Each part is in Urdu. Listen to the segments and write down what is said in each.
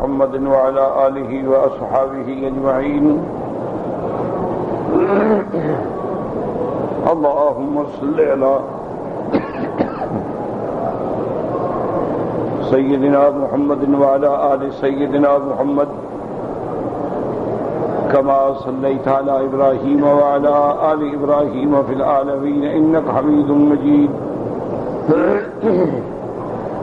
محمد وعلى آله وأصحابه أجمعين اللهم صل على سيدنا محمد وعلى آل سيدنا محمد كما صليت على إبراهيم وعلى آل إبراهيم في العالمين إنك حميد مجيد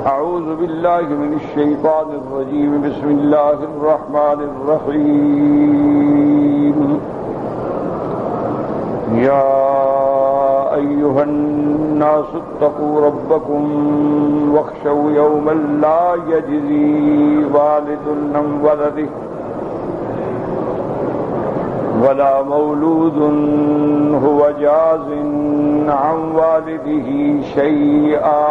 أعوذ بالله من الشيطان الرجيم بسم الله الرحمن الرحيم يا أيها الناس اتقوا ربكم واخشوا يوما لا يجزي والد عن ولده ولا مولود هو جاز عن والده شيئا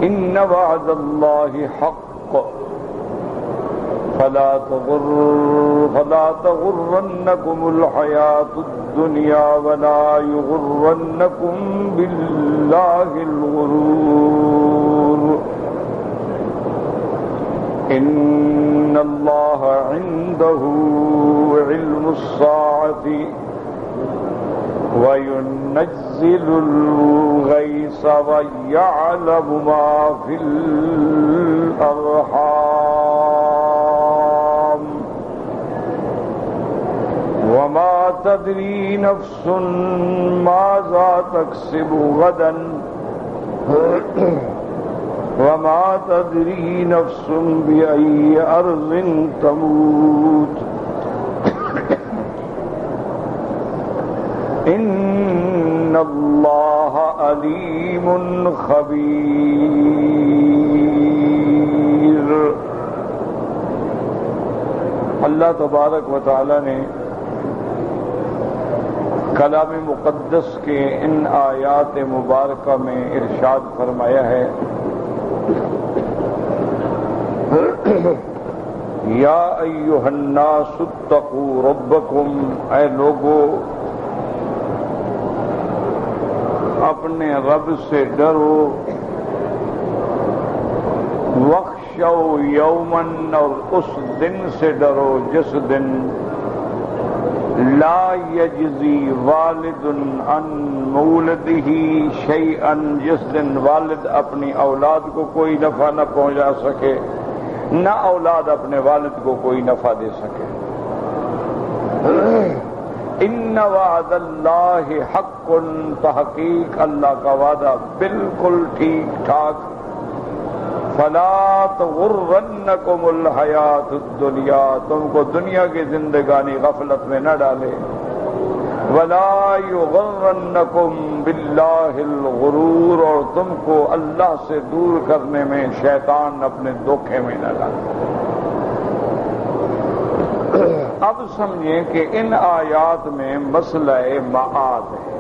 إن وعد الله حق فلا تغرنكم الحياة الدنيا ولا يغرنكم بالله الغرور إن الله عنده علم الساعة وينزل الغيث ويعلم ما في الأرحام وما تدري نفس ماذا تكسب غدا وما تدري نفس بأي أرض تموت إن الله عليم خبير. اللہ تبارک و تعالی نے کلام مقدس کے ان آیات مبارکہ میں ارشاد فرمایا ہے یا ایھا الناس اتقوا ربکم، اے لوگو اپنے رب سے ڈرو، واخشوا یوماً، اور اس دن سے ڈرو جس دن لا یجزی والد عن مولدہ شیئا، جس دن والد اپنی اولاد کو کوئی نفع نہ پہنچا سکے، نہ اولاد اپنے والد کو کوئی نفع دے سکے. ان وعد اللہ حق، تحقیق اللہ کا وعدہ بالکل ٹھیک ٹھاک. فلا تغرنکم الحیات الدنیا، تم کو دنیا کی زندگانی غفلت میں نہ ڈالے. ولا یغرنکم باللہ الغرور، اور تم کو اللہ سے دور کرنے میں شیطان اپنے دھوکے میں نہ ڈالے. اب سمجھیں کہ ان آیات میں مسئلہ معاد ہے.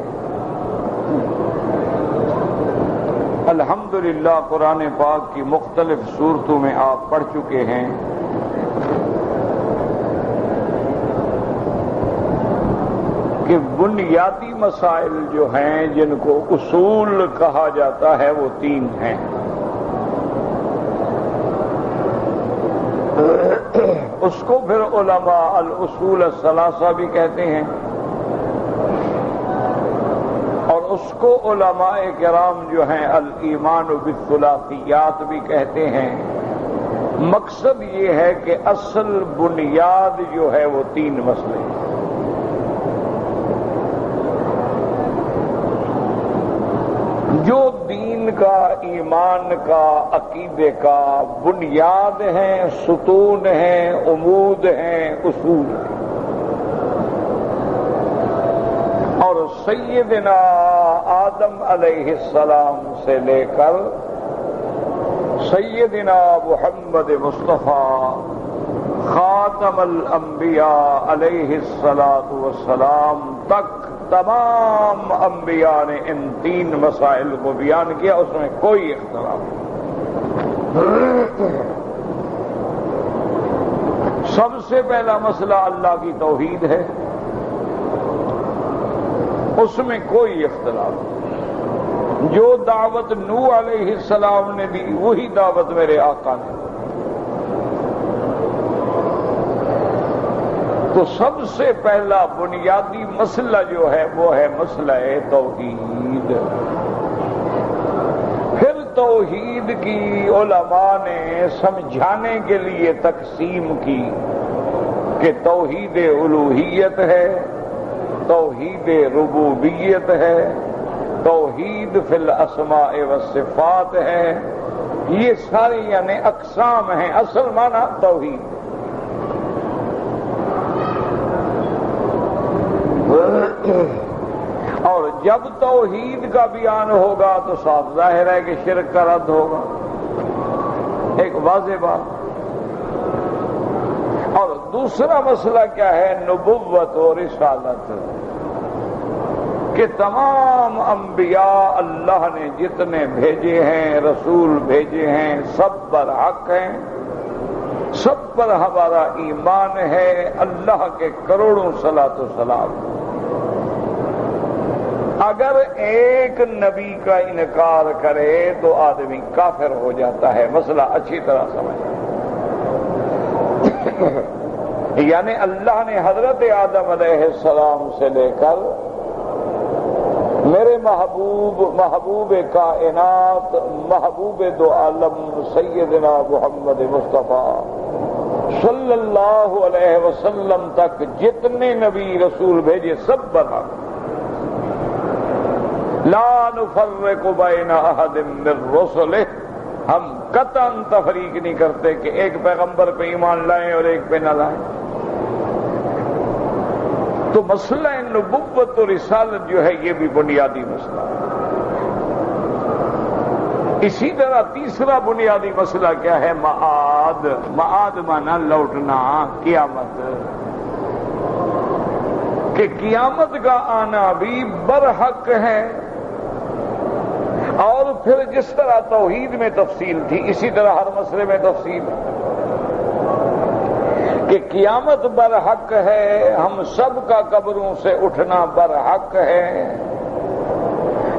الحمدللہ قرآن پاک کی مختلف صورتوں میں آپ پڑھ چکے ہیں کہ بنیادی مسائل جو ہیں جن کو اصول کہا جاتا ہے وہ تین ہیں. اس کو پھر علماء الاصول الثلاثہ بھی کہتے ہیں، اور اس کو علماء کرام جو ہیں الایمان بالثلاثیات بھی کہتے ہیں. مقصد یہ ہے کہ اصل بنیاد جو ہے وہ تین مسئلے ہیں. جو دین کا، ایمان کا، عقیدے کا بنیاد ہیں، ستون ہیں، عمود ہیں، اصول ہیں. اور سیدنا آدم علیہ السلام سے لے کر سیدنا محمد مصطفیٰ خاتم الانبیاء علیہ السلام تک تمام انبیاء نے ان تین مسائل کو بیان کیا، اس میں کوئی اختلاف نہیں. سب سے پہلا مسئلہ اللہ کی توحید ہے، اس میں کوئی اختلاف نہیں. جو دعوت نوح علیہ السلام نے دی وہی دعوت میرے آقا نے. تو سب سے پہلا بنیادی مسئلہ جو ہے وہ ہے مسئلہ توحید. پھر توحید کی علماء نے سمجھانے کے لیے تقسیم کی کہ توحید الوہیت ہے، توحید ربوبیت ہے، توحید فی الاسماء والصفات ہے. یہ سارے یعنی اقسام ہیں، اصل معنی توحید. اور جب توحید کا بیان ہوگا تو صاف ظاہر ہے کہ شرک کا رد ہوگا، ایک واضح بات. اور دوسرا مسئلہ کیا ہے؟ نبوت و رسالت، کہ تمام انبیاء اللہ نے جتنے بھیجے ہیں، رسول بھیجے ہیں، سب پر حق ہیں، سب پر ہمارا ایمان ہے. اللہ کے کروڑوں صلاۃ و سلام. اگر ایک نبی کا انکار کرے تو آدمی کافر ہو جاتا ہے. مسئلہ اچھی طرح سمجھیں. یعنی اللہ نے حضرت آدم علیہ السلام سے لے کر میرے محبوب کائنات، محبوب دو عالم سیدنا محمد مصطفیٰ صلی اللہ علیہ وسلم تک جتنے نبی رسول بھیجے سب برحق. لا نفرق بین احد من رسلہ، ہم قطعاً تفریق نہیں کرتے کہ ایک پیغمبر پہ ایمان لائیں اور ایک پہ نہ لائیں. تو مسئلہ نبوت و رسالت جو ہے یہ بھی بنیادی مسئلہ ہے. اسی طرح تیسرا بنیادی مسئلہ کیا ہے؟ معاد. معاد مانا لوٹنا، قیامت. کہ قیامت کا آنا بھی برحق ہے. اور پھر جس طرح توحید میں تفصیل تھی اسی طرح ہر مسئلے میں تفصیل ہے کہ قیامت برحق ہے، ہم سب کا قبروں سے اٹھنا برحق ہے،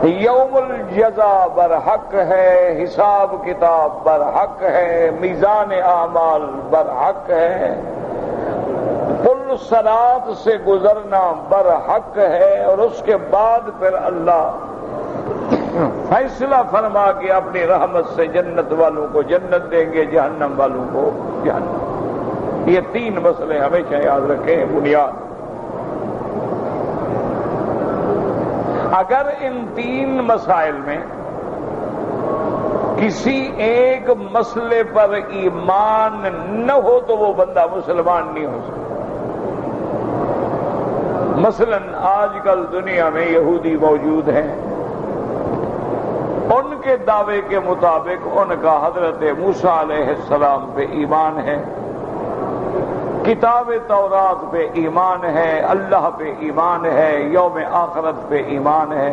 یوم الجزا برحق ہے، حساب کتاب برحق ہے، میزان اعمال برحق ہے، پل صراط سے گزرنا برحق ہے. اور اس کے بعد پھر اللہ فیصلہ فرما کے اپنی رحمت سے جنت والوں کو جنت دیں گے، جہنم والوں کو جہنم. یہ تین مسئلے ہمیشہ یاد رکھیں بنیاد. اگر ان تین مسائل میں کسی ایک مسئلے پر ایمان نہ ہو تو وہ بندہ مسلمان نہیں ہو سکتا. مثلا آج کل دنیا میں یہودی موجود ہیں، ان کے دعوے کے مطابق ان کا حضرت موسیٰ علیہ السلام پہ ایمان ہے، کتاب تورات پہ ایمان ہے، اللہ پہ ایمان ہے، یوم آخرت پہ ایمان ہے.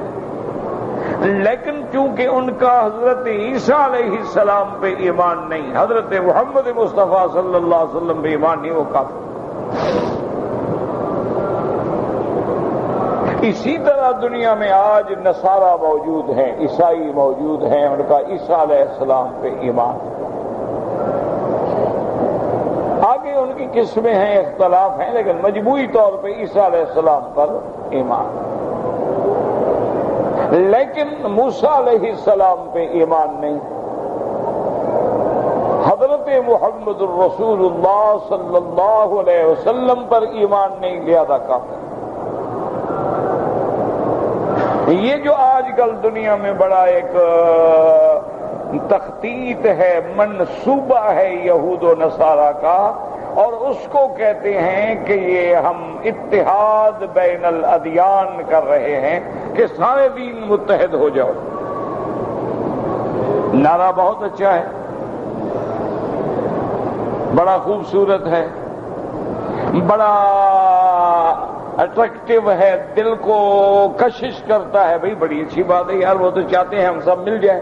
لیکن چونکہ ان کا حضرت عیسیٰ علیہ السلام پہ ایمان نہیں، حضرت محمد مصطفیٰ صلی اللہ علیہ وسلم پہ ایمان نہیں، وہ کافر. اسی طرح دنیا میں آج نصارہ موجود ہیں، عیسائی موجود ہیں، ان کا عیسیٰ علیہ السلام پہ ایمان. آگے ان کی قسمیں ہیں، اختلاف ہیں، لیکن مجموعی طور پہ عیسیٰ علیہ السلام پر ایمان. لیکن موسیٰ علیہ السلام پہ ایمان نہیں. حضرت محمد الرسول اللہ صلی اللہ علیہ وسلم پر ایمان نہیں، لہذا کافر. یہ جو آج کل دنیا میں بڑا ایک تخطیط ہے، منصوبہ ہے یہود و نصارہ کا، اور اس کو کہتے ہیں کہ یہ ہم اتحاد بین الادیان کر رہے ہیں کہ سارے دین متحد ہو جاؤ. نعرہ بہت اچھا ہے، بڑا خوبصورت ہے، بڑا اٹریکٹیو ہے، دل کو کشش کرتا ہے. بھئی بڑی اچھی بات ہے یار، وہ تو چاہتے ہیں ہم سب مل جائیں.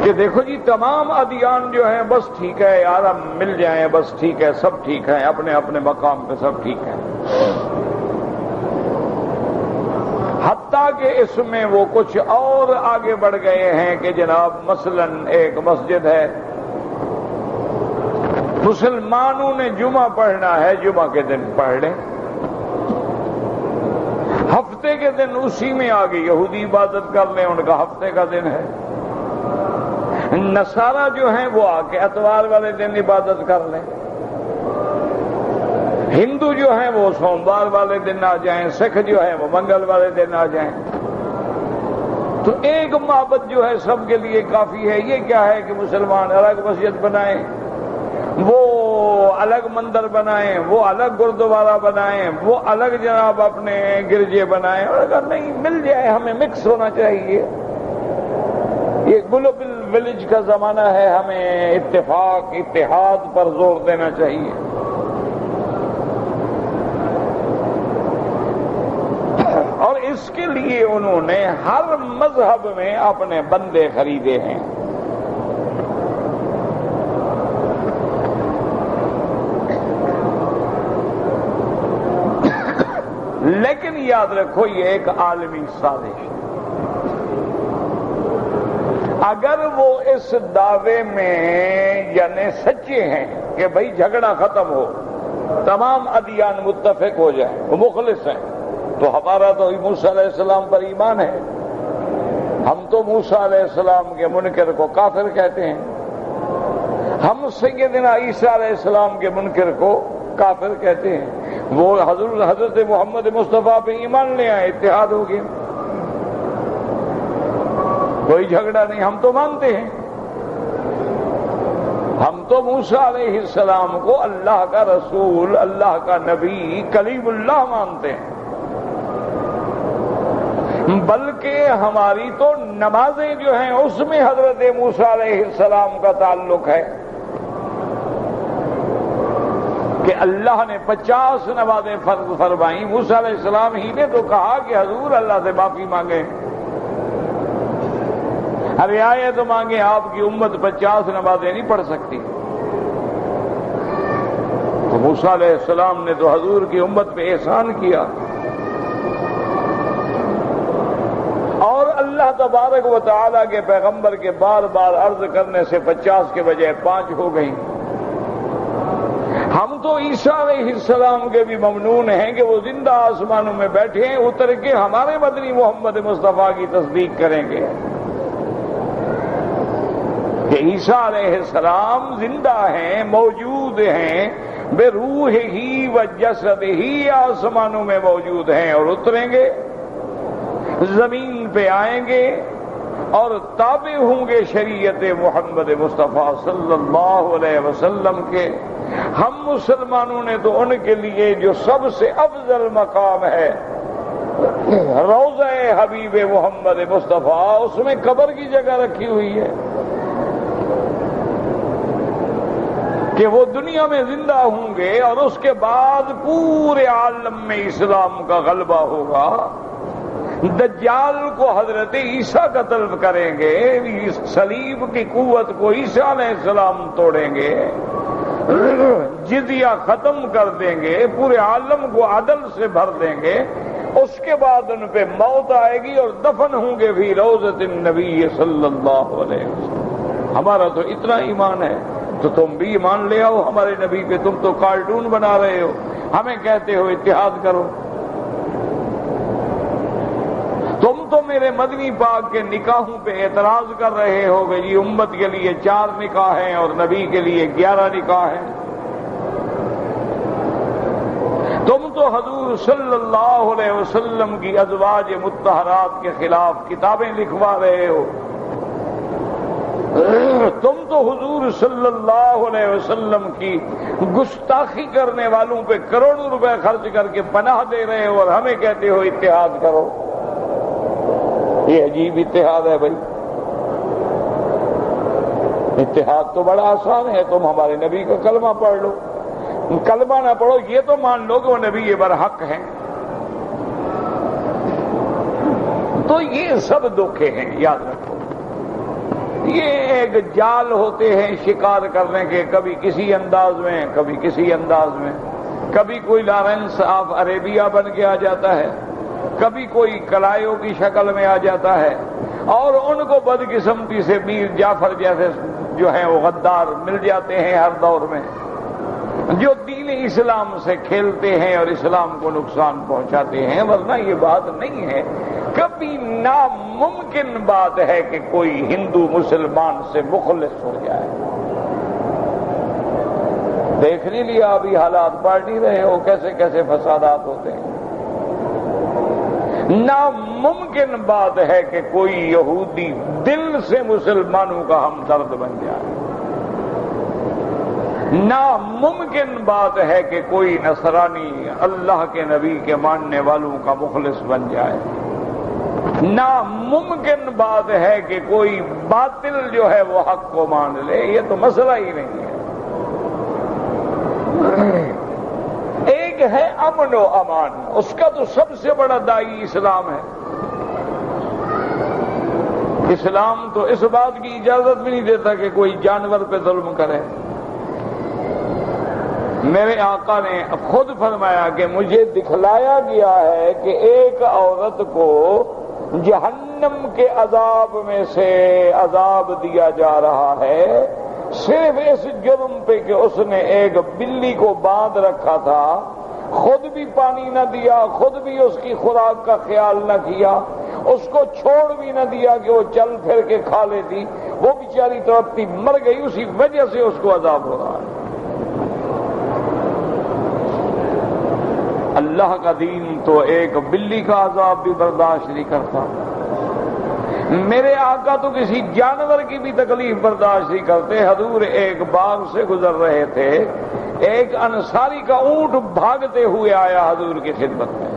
کہ دیکھو جی تمام ادیان جو ہیں بس ٹھیک ہے یار، ہم مل جائیں، بس ٹھیک ہے، سب ٹھیک ہے، اپنے اپنے مقام پہ سب ٹھیک ہے. حتیٰ کہ اس میں وہ کچھ اور آگے بڑھ گئے ہیں کہ جناب مثلاً ایک مسجد ہے، مسلمانوں نے جمعہ پڑھنا ہے، جمعہ کے دن پڑھ لیں، ہفتے کے دن اسی میں آگے یہودی عبادت کر لیں، ان کا ہفتے کا دن ہے۔ نصارہ جو ہیں وہ آ کے اتوار والے دن عبادت کر لیں، ہندو جو ہیں وہ سوموار والے دن آ جائیں، سکھ جو ہیں وہ منگل والے دن آ جائیں۔ تو ایک معبد جو ہے سب کے لیے کافی ہے۔ یہ کیا ہے کہ مسلمان الگ مسجد بنائیں، وہ الگ مندر بنائیں، وہ الگ گردوارہ بنائیں، وہ الگ جناب اپنے گرجے بنائیں، اور اگر نہیں مل جائے ہمیں مکس ہونا چاہیے۔ یہ گلوبل ولیج کا زمانہ ہے، ہمیں اتفاق اتحاد پر زور دینا چاہیے۔ اور اس کے لیے انہوں نے ہر مذہب میں اپنے بندے خریدے ہیں۔ لیکن یاد رکھو یہ ایک عالمی سازش ہے۔ اگر وہ اس دعوے میں یعنی سچے ہیں کہ بھئی جھگڑا ختم ہو، تمام ادیان متفق ہو جائیں، وہ مخلص ہیں، تو ہمارا تو موسیٰ علیہ السلام پر ایمان ہے۔ ہم تو موسیٰ علیہ السلام کے منکر کو کافر کہتے ہیں، ہم سیدنا عیسیٰ علیہ السلام کے منکر کو کافر کہتے ہیں۔ وہ حضرت محمد مصطفیٰ پہ ایمان لے آئے، اتحاد ہو گیا، کوئی جھگڑا نہیں، ہم تو مانتے ہیں۔ ہم تو موسیٰ علیہ السلام کو اللہ کا رسول، اللہ کا نبی، کلیم اللہ مانتے ہیں، بلکہ ہماری تو نمازیں جو ہیں اس میں حضرت موسیٰ علیہ السلام کا تعلق ہے کہ اللہ نے 50 نمازیں فرض فرمائیں۔ موسیٰ علیہ السلام ہی نے تو کہا کہ حضور اللہ سے معافی مانگیں، رعایت مانگیں، آپ کی امت 50 نمازیں نہیں پڑھ سکتی۔ تو موسیٰ علیہ السلام نے تو حضور کی امت پہ احسان کیا، اور اللہ تبارک و تعالیٰ کے پیغمبر کے بار بار عرض کرنے سے 50 کے بجائے 5 ہو گئیں۔ ہم تو عیسیٰ علیہ السلام کے بھی ممنون ہیں کہ وہ زندہ آسمانوں میں بیٹھے ہیں، اتر کے ہمارے مدنی محمد مصطفیٰ کی تصدیق کریں گے کہ عیسیٰ علیہ السلام زندہ ہیں، موجود ہیں، بے روح ہی و جسد ہی آسمانوں میں موجود ہیں، اور اتریں گے، زمین پہ آئیں گے اور تابع ہوں گے شریعت محمد مصطفیٰ صلی اللہ علیہ وسلم کے۔ ہم مسلمانوں نے تو ان کے لیے جو سب سے افضل مقام ہے روضہ حبیب محمد مصطفیٰ، اس میں قبر کی جگہ رکھی ہوئی ہے کہ وہ دنیا میں زندہ ہوں گے، اور اس کے بعد پورے عالم میں اسلام کا غلبہ ہوگا۔ دجال کو حضرت عیسیٰ قتل کریں گے، صلیب کی قوت کو عیسیٰ علیہ السلام توڑیں گے، جزیہ ختم کر دیں گے، پورے عالم کو عدل سے بھر دیں گے، اس کے بعد ان پہ موت آئے گی اور دفن ہوں گے فی روضۃ النبی صلی اللہ علیہ وسلم۔ ہمارا تو اتنا ایمان ہے، تو تم بھی ایمان لے آؤ ہمارے نبی پہ۔ تم تو کارٹون بنا رہے ہو، ہمیں کہتے ہو اتحاد کرو۔ تم تو میرے مدنی پاک کے نکاحوں پہ اعتراض کر رہے ہو کہ جی امت کے لیے 4 نکاح ہیں اور نبی کے لیے 11 نکاح ہیں۔ تم تو حضور صلی اللہ علیہ وسلم کی ازواج مطہرات کے خلاف کتابیں لکھوا رہے ہو۔ تم تو حضور صلی اللہ علیہ وسلم کی گستاخی کرنے والوں پہ کروڑوں روپے خرچ کر کے پناہ دے رہے ہو، اور ہمیں کہتے ہو اتحاد کرو۔ یہ عجیب اتحاد ہے بھائی۔ اتحاد تو بڑا آسان ہے، تم ہمارے نبی کا کلمہ پڑھ لو، کلمہ نہ پڑھو یہ تو مان لو کہ وہ نبی برحق ہیں۔ تو یہ سب دھوکے ہیں، یاد رکھو۔ یہ ایک جال ہوتے ہیں شکار کرنے کے، کبھی کسی انداز میں، کبھی کسی انداز میں، کبھی کوئی لارنس آف عربیہ بن کے آ جاتا ہے، کبھی کوئی کلائیوں کی شکل میں آ جاتا ہے، اور ان کو بدقسمتی سے میر جعفر جیسے جو ہیں وہ غدار مل جاتے ہیں ہر دور میں، جو دین اسلام سے کھیلتے ہیں اور اسلام کو نقصان پہنچاتے ہیں۔ ورنہ یہ بات نہیں ہے، کبھی ناممکن بات ہے کہ کوئی ہندو مسلمان سے مخلص ہو جائے۔ دیکھ نہیں لیا ابھی حالات، پڑھ نہیں رہے ہو کیسے کیسے فسادات ہوتے ہیں۔ ناممکن بات ہے کہ کوئی یہودی دل سے مسلمانوں کا ہمدرد بن جائے، ناممکن بات ہے کہ کوئی نصرانی اللہ کے نبی کے ماننے والوں کا مخلص بن جائے، ناممکن بات ہے کہ کوئی باطل جو ہے وہ حق کو مان لے، یہ تو مسئلہ ہی نہیں ہے۔ ایک ہے امن و امان، اس کا تو سب سے بڑا داعی اسلام ہے۔ اسلام تو اس بات کی اجازت بھی نہیں دیتا کہ کوئی جانور پہ ظلم کرے۔ میرے آقا نے خود فرمایا کہ مجھے دکھلایا گیا ہے کہ ایک عورت کو جہنم کے عذاب میں سے عذاب دیا جا رہا ہے، صرف اس جرم پہ کہ اس نے ایک بلی کو باندھ رکھا تھا، خود بھی پانی نہ دیا، خود بھی اس کی خوراک کا خیال نہ کیا، اس کو چھوڑ بھی نہ دیا کہ وہ چل پھر کے کھا لیتی، وہ بیچاری تڑپتی مر گئی، اسی وجہ سے اس کو عذاب ہو رہا ہے۔ اللہ کا دین تو ایک بلی کا عذاب بھی برداشت نہیں کرتا۔ میرے آقا تو کسی جانور کی بھی تکلیف برداشت نہیں کرتے۔ حضور ایک باغ سے گزر رہے تھے، ایک انصاری کا اونٹ بھاگتے ہوئے آیا حضور کی خدمت میں،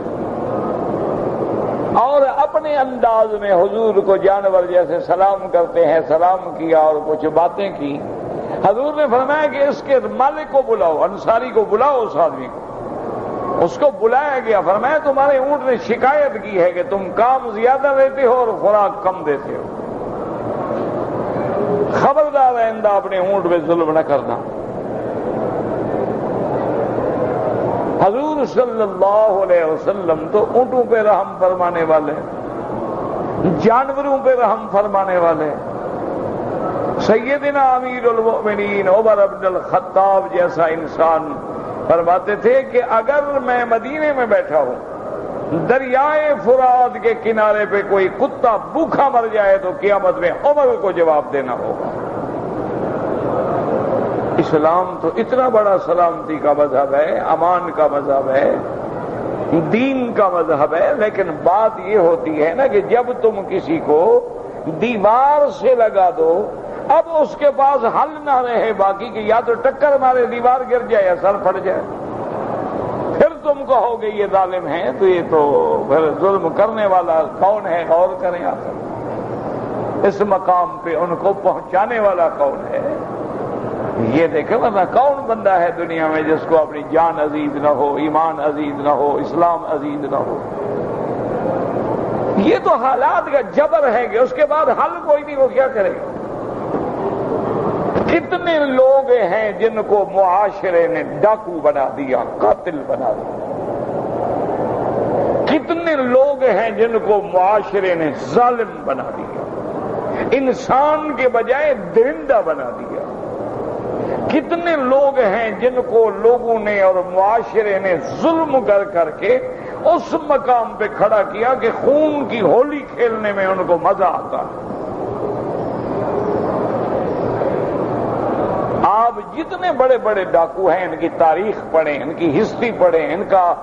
اور اپنے انداز میں حضور کو جانور جیسے سلام کرتے ہیں سلام کیا اور کچھ باتیں کی۔ حضور نے فرمایا کہ اس کے مالک کو بلاؤ، انصاری کو بلاؤ، اس آدمی کو۔ اس کو بلایا گیا، فرمایا تمہارے اونٹ نے شکایت کی ہے کہ تم کام زیادہ لیتے ہو اور خوراک کم دیتے ہو، خبردار آئندہ اپنے اونٹ پہ ظلم نہ کرنا۔ حضور صلی اللہ علیہ وسلم تو اونٹوں پہ رحم فرمانے والے، جانوروں پہ رحم فرمانے والے۔ سیدنا امیر المؤمنین عمر بن الخطاب جیسا انسان فرماتے تھے کہ اگر میں مدینے میں بیٹھا ہوں، دریائے فرات کے کنارے پہ کوئی کتا بھوکا مر جائے تو قیامت میں عمر کو جواب دینا ہوگا۔ اسلام تو اتنا بڑا سلامتی کا مذہب ہے، امان کا مذہب ہے، دین کا مذہب ہے، لیکن بات یہ ہوتی ہے نا کہ جب تم کسی کو دیوار سے لگا دو، اب اس کے پاس حل نہ رہے باقی کہ یا تو ٹکر مارے دیوار گر جائے یا سر پھٹ جائے، پھر تم کہو گے یہ ظالم ہے، تو یہ تو پھر ظلم کرنے والا کون ہے؟ غور کریں آپ، اس مقام پہ ان کو پہنچانے والا کون ہے؟ یہ دیکھیں، ورنہ کون بندہ ہے دنیا میں جس کو اپنی جان عزیز نہ ہو، ایمان عزیز نہ ہو، اسلام عزیز نہ ہو؟ یہ تو حالات کا جبر ہے کہ اس کے بعد حل کوئی نہیں، وہ کیا کرے گا؟ کتنے لوگ ہیں جن کو معاشرے نے ڈاکو بنا دیا، قاتل بنا دیا، کتنے لوگ ہیں جن کو معاشرے نے ظالم بنا دیا، انسان کے بجائے درندہ بنا دیا، کتنے لوگ ہیں جن کو لوگوں نے اور معاشرے نے ظلم کر کے اس مقام پہ کھڑا کیا کہ خون کی ہولی کھیلنے میں ان کو مزہ آتا ہے۔ آپ جتنے بڑے بڑے ڈاکو ہیں ان کی تاریخ پڑھیں، ان کی ہسٹری پڑھیں، ان کا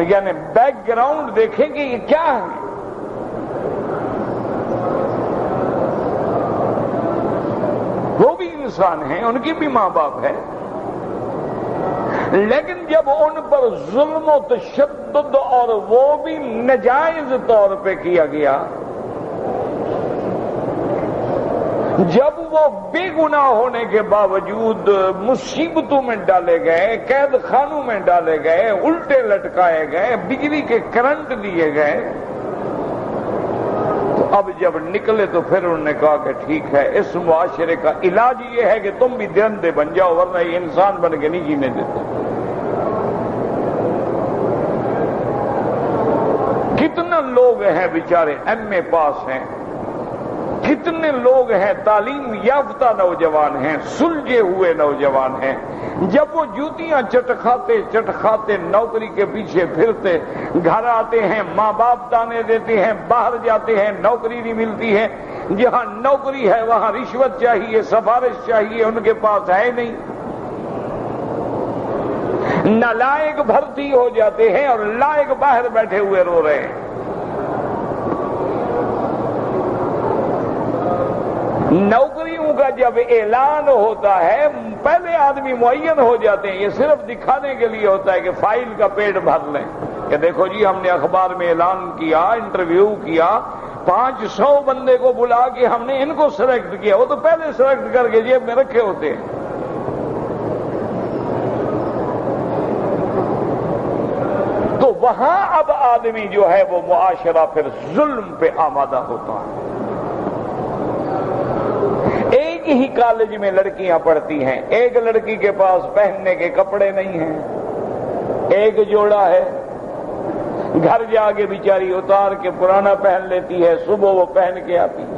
یعنی بیک گراؤنڈ دیکھیں کہ یہ کیا ہے۔ وہ بھی انسان ہیں، ان کی بھی ماں باپ ہے، لیکن جب ان پر ظلم و تشدد اور وہ بھی ناجائز طور پہ کیا گیا، جب وہ بے گناہ ہونے کے باوجود مصیبتوں میں ڈالے گئے، قید خانوں میں ڈالے گئے، الٹے لٹکائے گئے، بجلی کے کرنٹ دیے گئے، تو اب جب نکلے تو پھر انہوں نے کہا کہ ٹھیک ہے، اس معاشرے کا علاج یہ ہے کہ تم بھی درندے بن جاؤ، ورنہ یہ انسان بن کے نہیں جینے دیتے۔ کتنا لوگ ہیں بیچارے ایم اے پاس ہیں، کتنے لوگ ہیں تعلیم یافتہ نوجوان ہیں، سلجھے ہوئے نوجوان ہیں، جب وہ جوتیاں چٹکھاتے نوکری کے پیچھے پھرتے، گھر آتے ہیں ماں باپ تانے دیتے ہیں، باہر جاتے ہیں نوکری نہیں ملتی ہے، جہاں نوکری ہے وہاں رشوت چاہیے، سفارش چاہیے، ان کے پاس ہے نہیں، نالائق بھرتی ہو جاتے ہیں اور لائق باہر بیٹھے ہوئے رو رہے ہیں۔ نوکریوں کا جب اعلان ہوتا ہے پہلے آدمی معین ہو جاتے ہیں، یہ صرف دکھانے کے لیے ہوتا ہے کہ فائل کا پیٹ بھر لیں کہ دیکھو جی ہم نے اخبار میں اعلان کیا، انٹرویو کیا، 500 بندے کو بلا کے ہم نے ان کو سلیکٹ کیا، وہ تو پہلے سلیکٹ کر کے جیب میں رکھے ہوتے ہیں۔ تو وہاں اب آدمی جو ہے وہ معاشرہ پھر ظلم پہ آمادہ ہوتا ہے۔ ایک ہی کالج میں لڑکیاں پڑھتی ہیں، ایک لڑکی کے پاس پہننے کے کپڑے نہیں ہیں، ایک جوڑا ہے، گھر جا کے بیچاری اتار کے پرانا پہن لیتی ہے، صبح وہ پہن کے آتی ہے،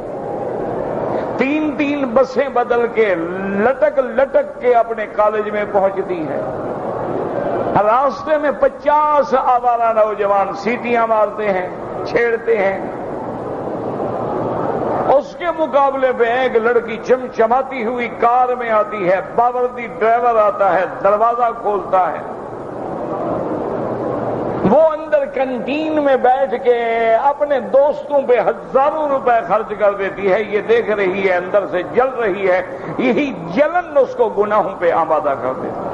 3 بسیں بدل کے لٹک کے اپنے کالج میں پہنچتی ہے، راستے میں 50 آوارہ نوجوان سیٹیاں مارتے ہیں، چھیڑتے ہیں، اس کے مقابلے پہ ایک لڑکی چمچماتی ہوئی کار میں آتی ہے، باوردی ڈرائیور آتا ہے، دروازہ کھولتا ہے، وہ اندر کینٹین میں بیٹھ کے اپنے دوستوں پہ ہزاروں روپے خرچ کر دیتی ہے، یہ دیکھ رہی ہے اندر سے جل رہی ہے، یہی جلن اس کو گناہوں پہ آمادہ کر دیتی ہے۔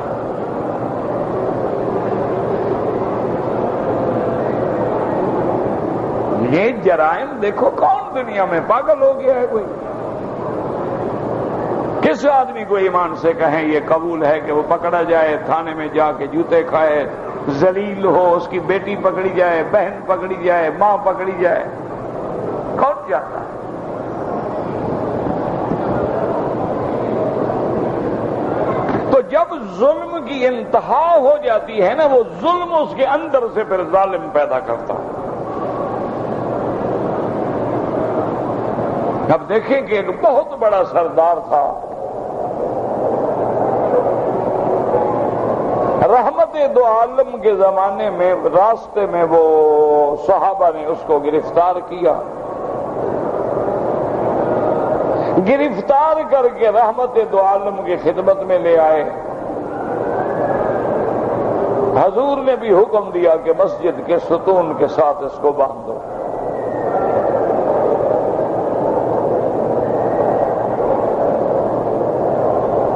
یہ جرائم دیکھو کون دنیا میں پاگل ہو گیا ہے، کوئی کس آدمی کو ایمان سے کہیں یہ قبول ہے کہ وہ پکڑا جائے، تھانے میں جا کے جوتے کھائے، ذلیل ہو، اس کی بیٹی پکڑی جائے، بہن پکڑی جائے، ماں پکڑی جائے، کون چاہتا ہے؟ تو جب ظلم کی انتہا ہو جاتی ہے نا، وہ ظلم اس کے اندر سے پھر ظالم پیدا کرتا ہے۔ اب دیکھیں کہ ایک بہت بڑا سردار تھا، رحمت دو عالم کے زمانے میں راستے میں وہ صحابہ نے اس کو گرفتار کیا، گرفتار کر کے رحمت دو عالم کی خدمت میں لے آئے۔ حضور نے بھی حکم دیا کہ مسجد کے ستون کے ساتھ اس کو باندھ دو۔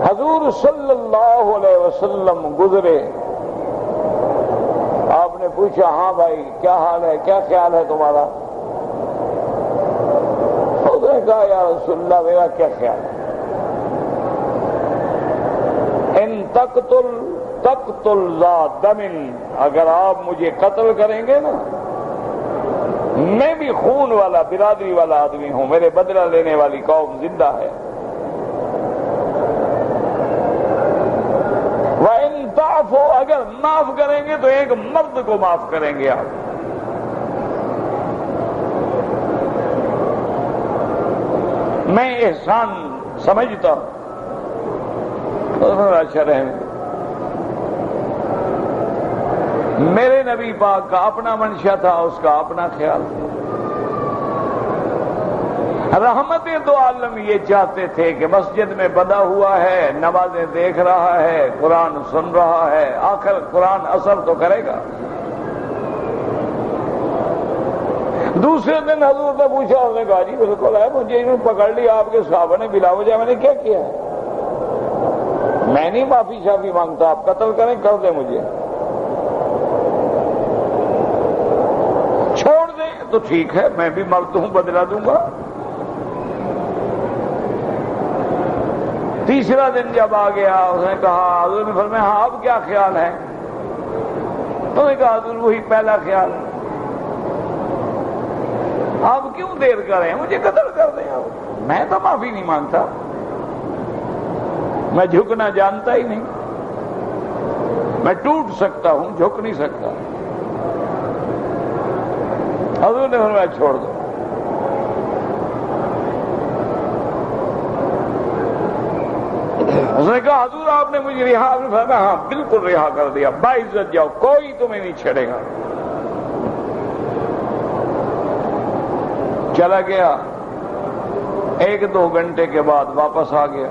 حضور صلی اللہ علیہ وسلم گزرے، آپ نے پوچھا ہاں بھائی کیا حال ہے، کیا خیال ہے تمہارا؟ اس نے کہا یا رسول اللہ میرا کیا خیال ہے، ان تقتل ذا دم، اگر آپ مجھے قتل کریں گے نا، میں بھی خون والا برادری والا آدمی ہوں، میرے بدلہ لینے والی قوم زندہ ہے، وَإِن تَعْفُوا، اگر معاف کریں گے تو ایک مرد کو معاف کریں گے آپ۔ میں احسان سمجھتا ہوں، اچھا رہے، میرے نبی پاک کا اپنا منشا تھا، اس کا اپنا خیال تھا۔ رحمت دو عالم یہ چاہتے تھے کہ مسجد میں بندہ ہوا ہے، نمازیں دیکھ رہا ہے، قرآن سن رہا ہے، آخر قرآن اثر تو کرے گا۔ دوسرے دن حضور نے پوچھا، اس نے کہا جی بالکل ہے، مجھے انہوں نے پکڑ لیا آپ کے صحابہ نے، بلا وجہ میں نے کیا کیا ہے، میں نہیں معافی شافی مانگتا، آپ قتل کریں کر دیں مجھے، چھوڑ دیں تو ٹھیک ہے، میں بھی مرد ہوں، بدلہ دوں گا۔ تیسرا دن جب آ گیا، اس نے کہا، حضور نے فرمایا ہاں اب کیا خیال ہے؟ تو نے کہا حضور وہی پہلا خیال ہے، آپ کیوں دیر کریں، مجھے قتل کر دیں آپ، میں تو معافی نہیں مانگتا، میں جھکنا جانتا ہی نہیں، میں ٹوٹ سکتا ہوں، جھک نہیں سکتا۔ حضور نے فرمایا چھوڑ دو. اس نے کہا حضور آپ نے مجھے رہا؟ آپ نے فرمایا ہاں بالکل رہا کر دیا، باعزت جاؤ، کوئی تمہیں نہیں چھیڑے گا. چلا گیا. 1-2 گھنٹے کے بعد واپس آ گیا.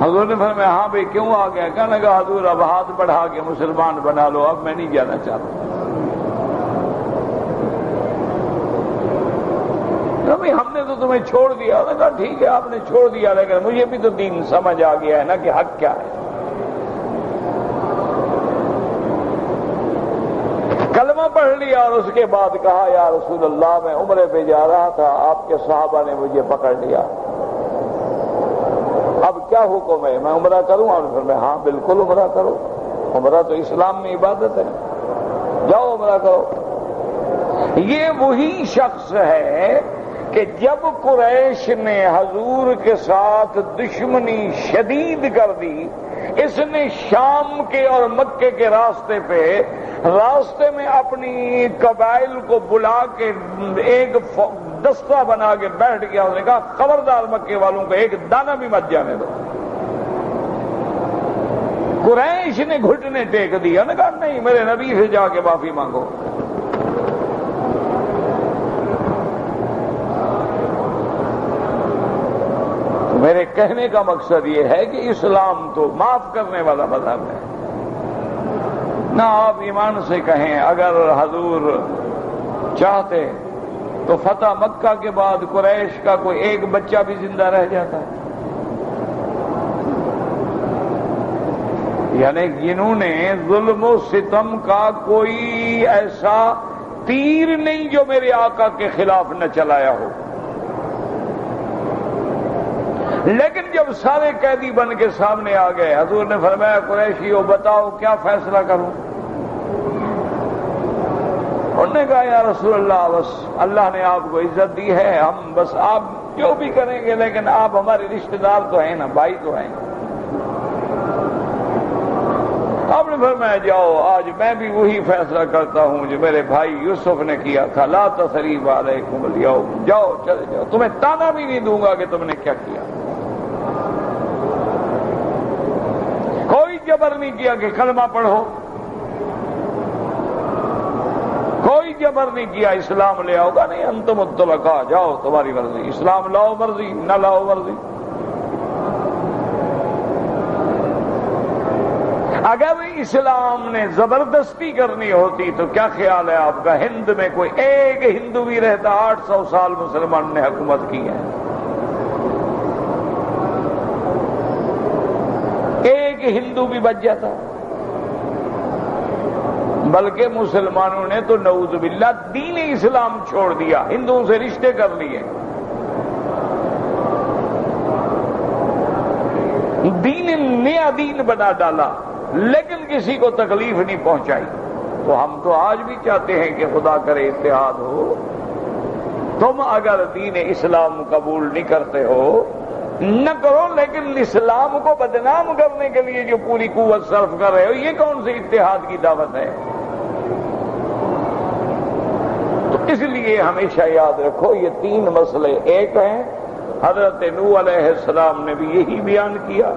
حضور نے فرمایا ہاں بھائی کیوں آ گیا؟ کہنے لگا حضور اب ہاتھ بڑھا کے مسلمان بنا لو، اب میں نہیں جانا چاہتا. بھائی ہم نے تو تمہیں چھوڑ دیا. انہوں نے کہا ٹھیک ہے آپ نے چھوڑ دیا، لیکن مجھے بھی تو دین سمجھ آ گیا ہے نا کہ حق کیا ہے. کلمہ پڑھ لیا اور اس کے بعد کہا یا رسول اللہ میں عمرے پہ جا رہا تھا، آپ کے صحابہ نے مجھے پکڑ لیا، اب کیا حکم ہے، میں عمرہ کروں؟ اور پھر میں ہاں بالکل عمرہ کرو، عمرہ تو اسلام میں عبادت ہے، جاؤ عمرہ کرو. یہ وہی شخص ہے کہ جب قریش نے حضور کے ساتھ دشمنی شدید کر دی، اس نے شام کے اور مکے کے راستے میں اپنی قبائل کو بلا کے ایک دستہ بنا کے بیٹھ گیا. اس نے کہا خبردار مکے والوں کو ایک دانہ بھی مت جانے دو. قریش نے گھٹنے ٹیک دیا، نے کہا نہیں میرے نبی سے جا کے معافی مانگو. میرے کہنے کا مقصد یہ ہے کہ اسلام تو معاف کرنے والا مذہب ہے. نہ آپ ایمان سے کہیں اگر حضور چاہتے تو فتح مکہ کے بعد قریش کا کوئی ایک بچہ بھی زندہ رہ جاتا ہے. یعنی جنہوں نے ظلم و ستم کا کوئی ایسا تیر نہیں جو میرے آقا کے خلاف نہ چلایا ہو. لیکن جب سارے قیدی بن کے سامنے آ گئے، حضور نے فرمایا قریشیو بتاؤ کیا فیصلہ کروں؟ انہوں نے کہا یا رسول اللہ بس اللہ نے آپ کو عزت دی ہے، ہم بس آپ جو بھی کریں گے، لیکن آپ ہمارے رشتہ دار تو ہیں نا، بھائی تو ہیں. آپ نے فرمایا جاؤ آج میں بھی وہی فیصلہ کرتا ہوں جو میرے بھائی یوسف نے کیا تھا، لا تثریب علیکم الیوم، جاؤ چلے جاؤ، تمہیں تانا بھی نہیں دوں گا کہ تم نے کیا کیا. کوئی جبر نہیں کیا کہ کلمہ پڑھو، کوئی جبر نہیں کیا اسلام لے آؤ گا، نہیں انتم الطلقاء، جاؤ تمہاری مرضی، اسلام لاؤ مرضی نہ لاؤ مرضی. اگر اسلام نے زبردستی کرنی ہوتی تو کیا خیال ہے آپ کا، ہند میں کوئی ایک ہندو بھی رہتا؟ 800 سال مسلمان نے حکومت کی ہے، ایک ہندو بھی بچ جاتا. بلکہ مسلمانوں نے تو نعوذ باللہ دین اسلام چھوڑ دیا، ہندوؤں سے رشتے کر لیے، نیا دین بنا ڈالا، لیکن کسی کو تکلیف نہیں پہنچائی. تو ہم تو آج بھی چاہتے ہیں کہ خدا کرے اتحاد ہو. تم اگر دین اسلام قبول نہیں کرتے ہو نہ کرو، لیکن اسلام کو بدنام کرنے کے لیے جو پوری قوت صرف کر رہے ہو، یہ کون سی اتحاد کی دعوت ہے؟ تو اس لیے ہمیشہ یاد رکھو یہ 3 مسئلے ایک ہیں. حضرت نوح علیہ السلام نے بھی یہی بیان کیا،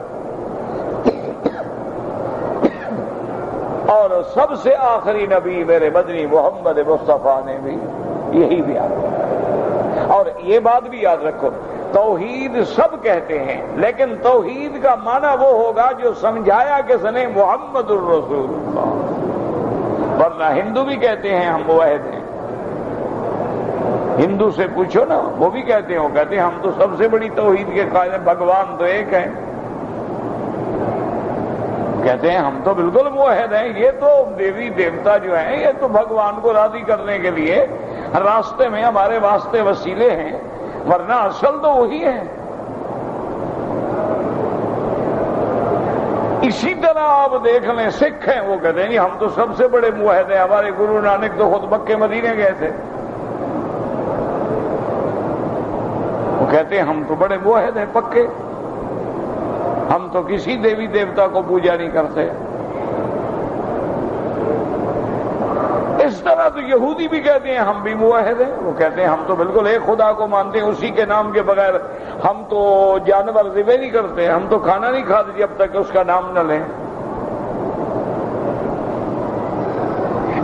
اور سب سے آخری نبی میرے مدنی محمد مصطفیٰ نے بھی یہی بیان کیا. اور یہ بات بھی یاد رکھو توحید سب کہتے ہیں، لیکن توحید کا معنی وہ ہوگا جو سمجھایا کس نے، محمد الرسول اللہ. ورنہ ہندو بھی کہتے ہیں ہم موحد ہیں. ہندو سے پوچھو نا، وہ بھی کہتے ہیں ہم تو سب سے بڑی توحید کے قائل ہیں، بھگوان تو ایک ہیں. کہتے ہیں ہم تو بالکل موحد ہیں، یہ تو دیوی دیوتا جو ہیں یہ تو بھگوان کو راضی کرنے کے لیے راستے میں ہمارے واسطے وسیلے ہیں، ورنہ اصل تو وہی ہے. اسی طرح آپ دیکھ لیں سکھ ہیں، وہ کہتے ہیں ہم تو سب سے بڑے موحد ہیں، ہمارے گرو نانک تو خود مکے مدینے گئے تھے. وہ کہتے ہیں ہم تو بڑے موحد ہیں پکے، ہم تو کسی دیوی دیوتا کو پوجا نہیں کرتے. طرح تو یہودی بھی کہتے ہیں ہم بھی موحد ہیں، وہ کہتے ہیں ہم تو بالکل ایک خدا کو مانتے ہیں، اسی کے نام کے بغیر ہم تو جانور ذبح نہیں کرتے، ہم تو کھانا نہیں کھاتے جب تک کہ اس کا نام نہ لیں۔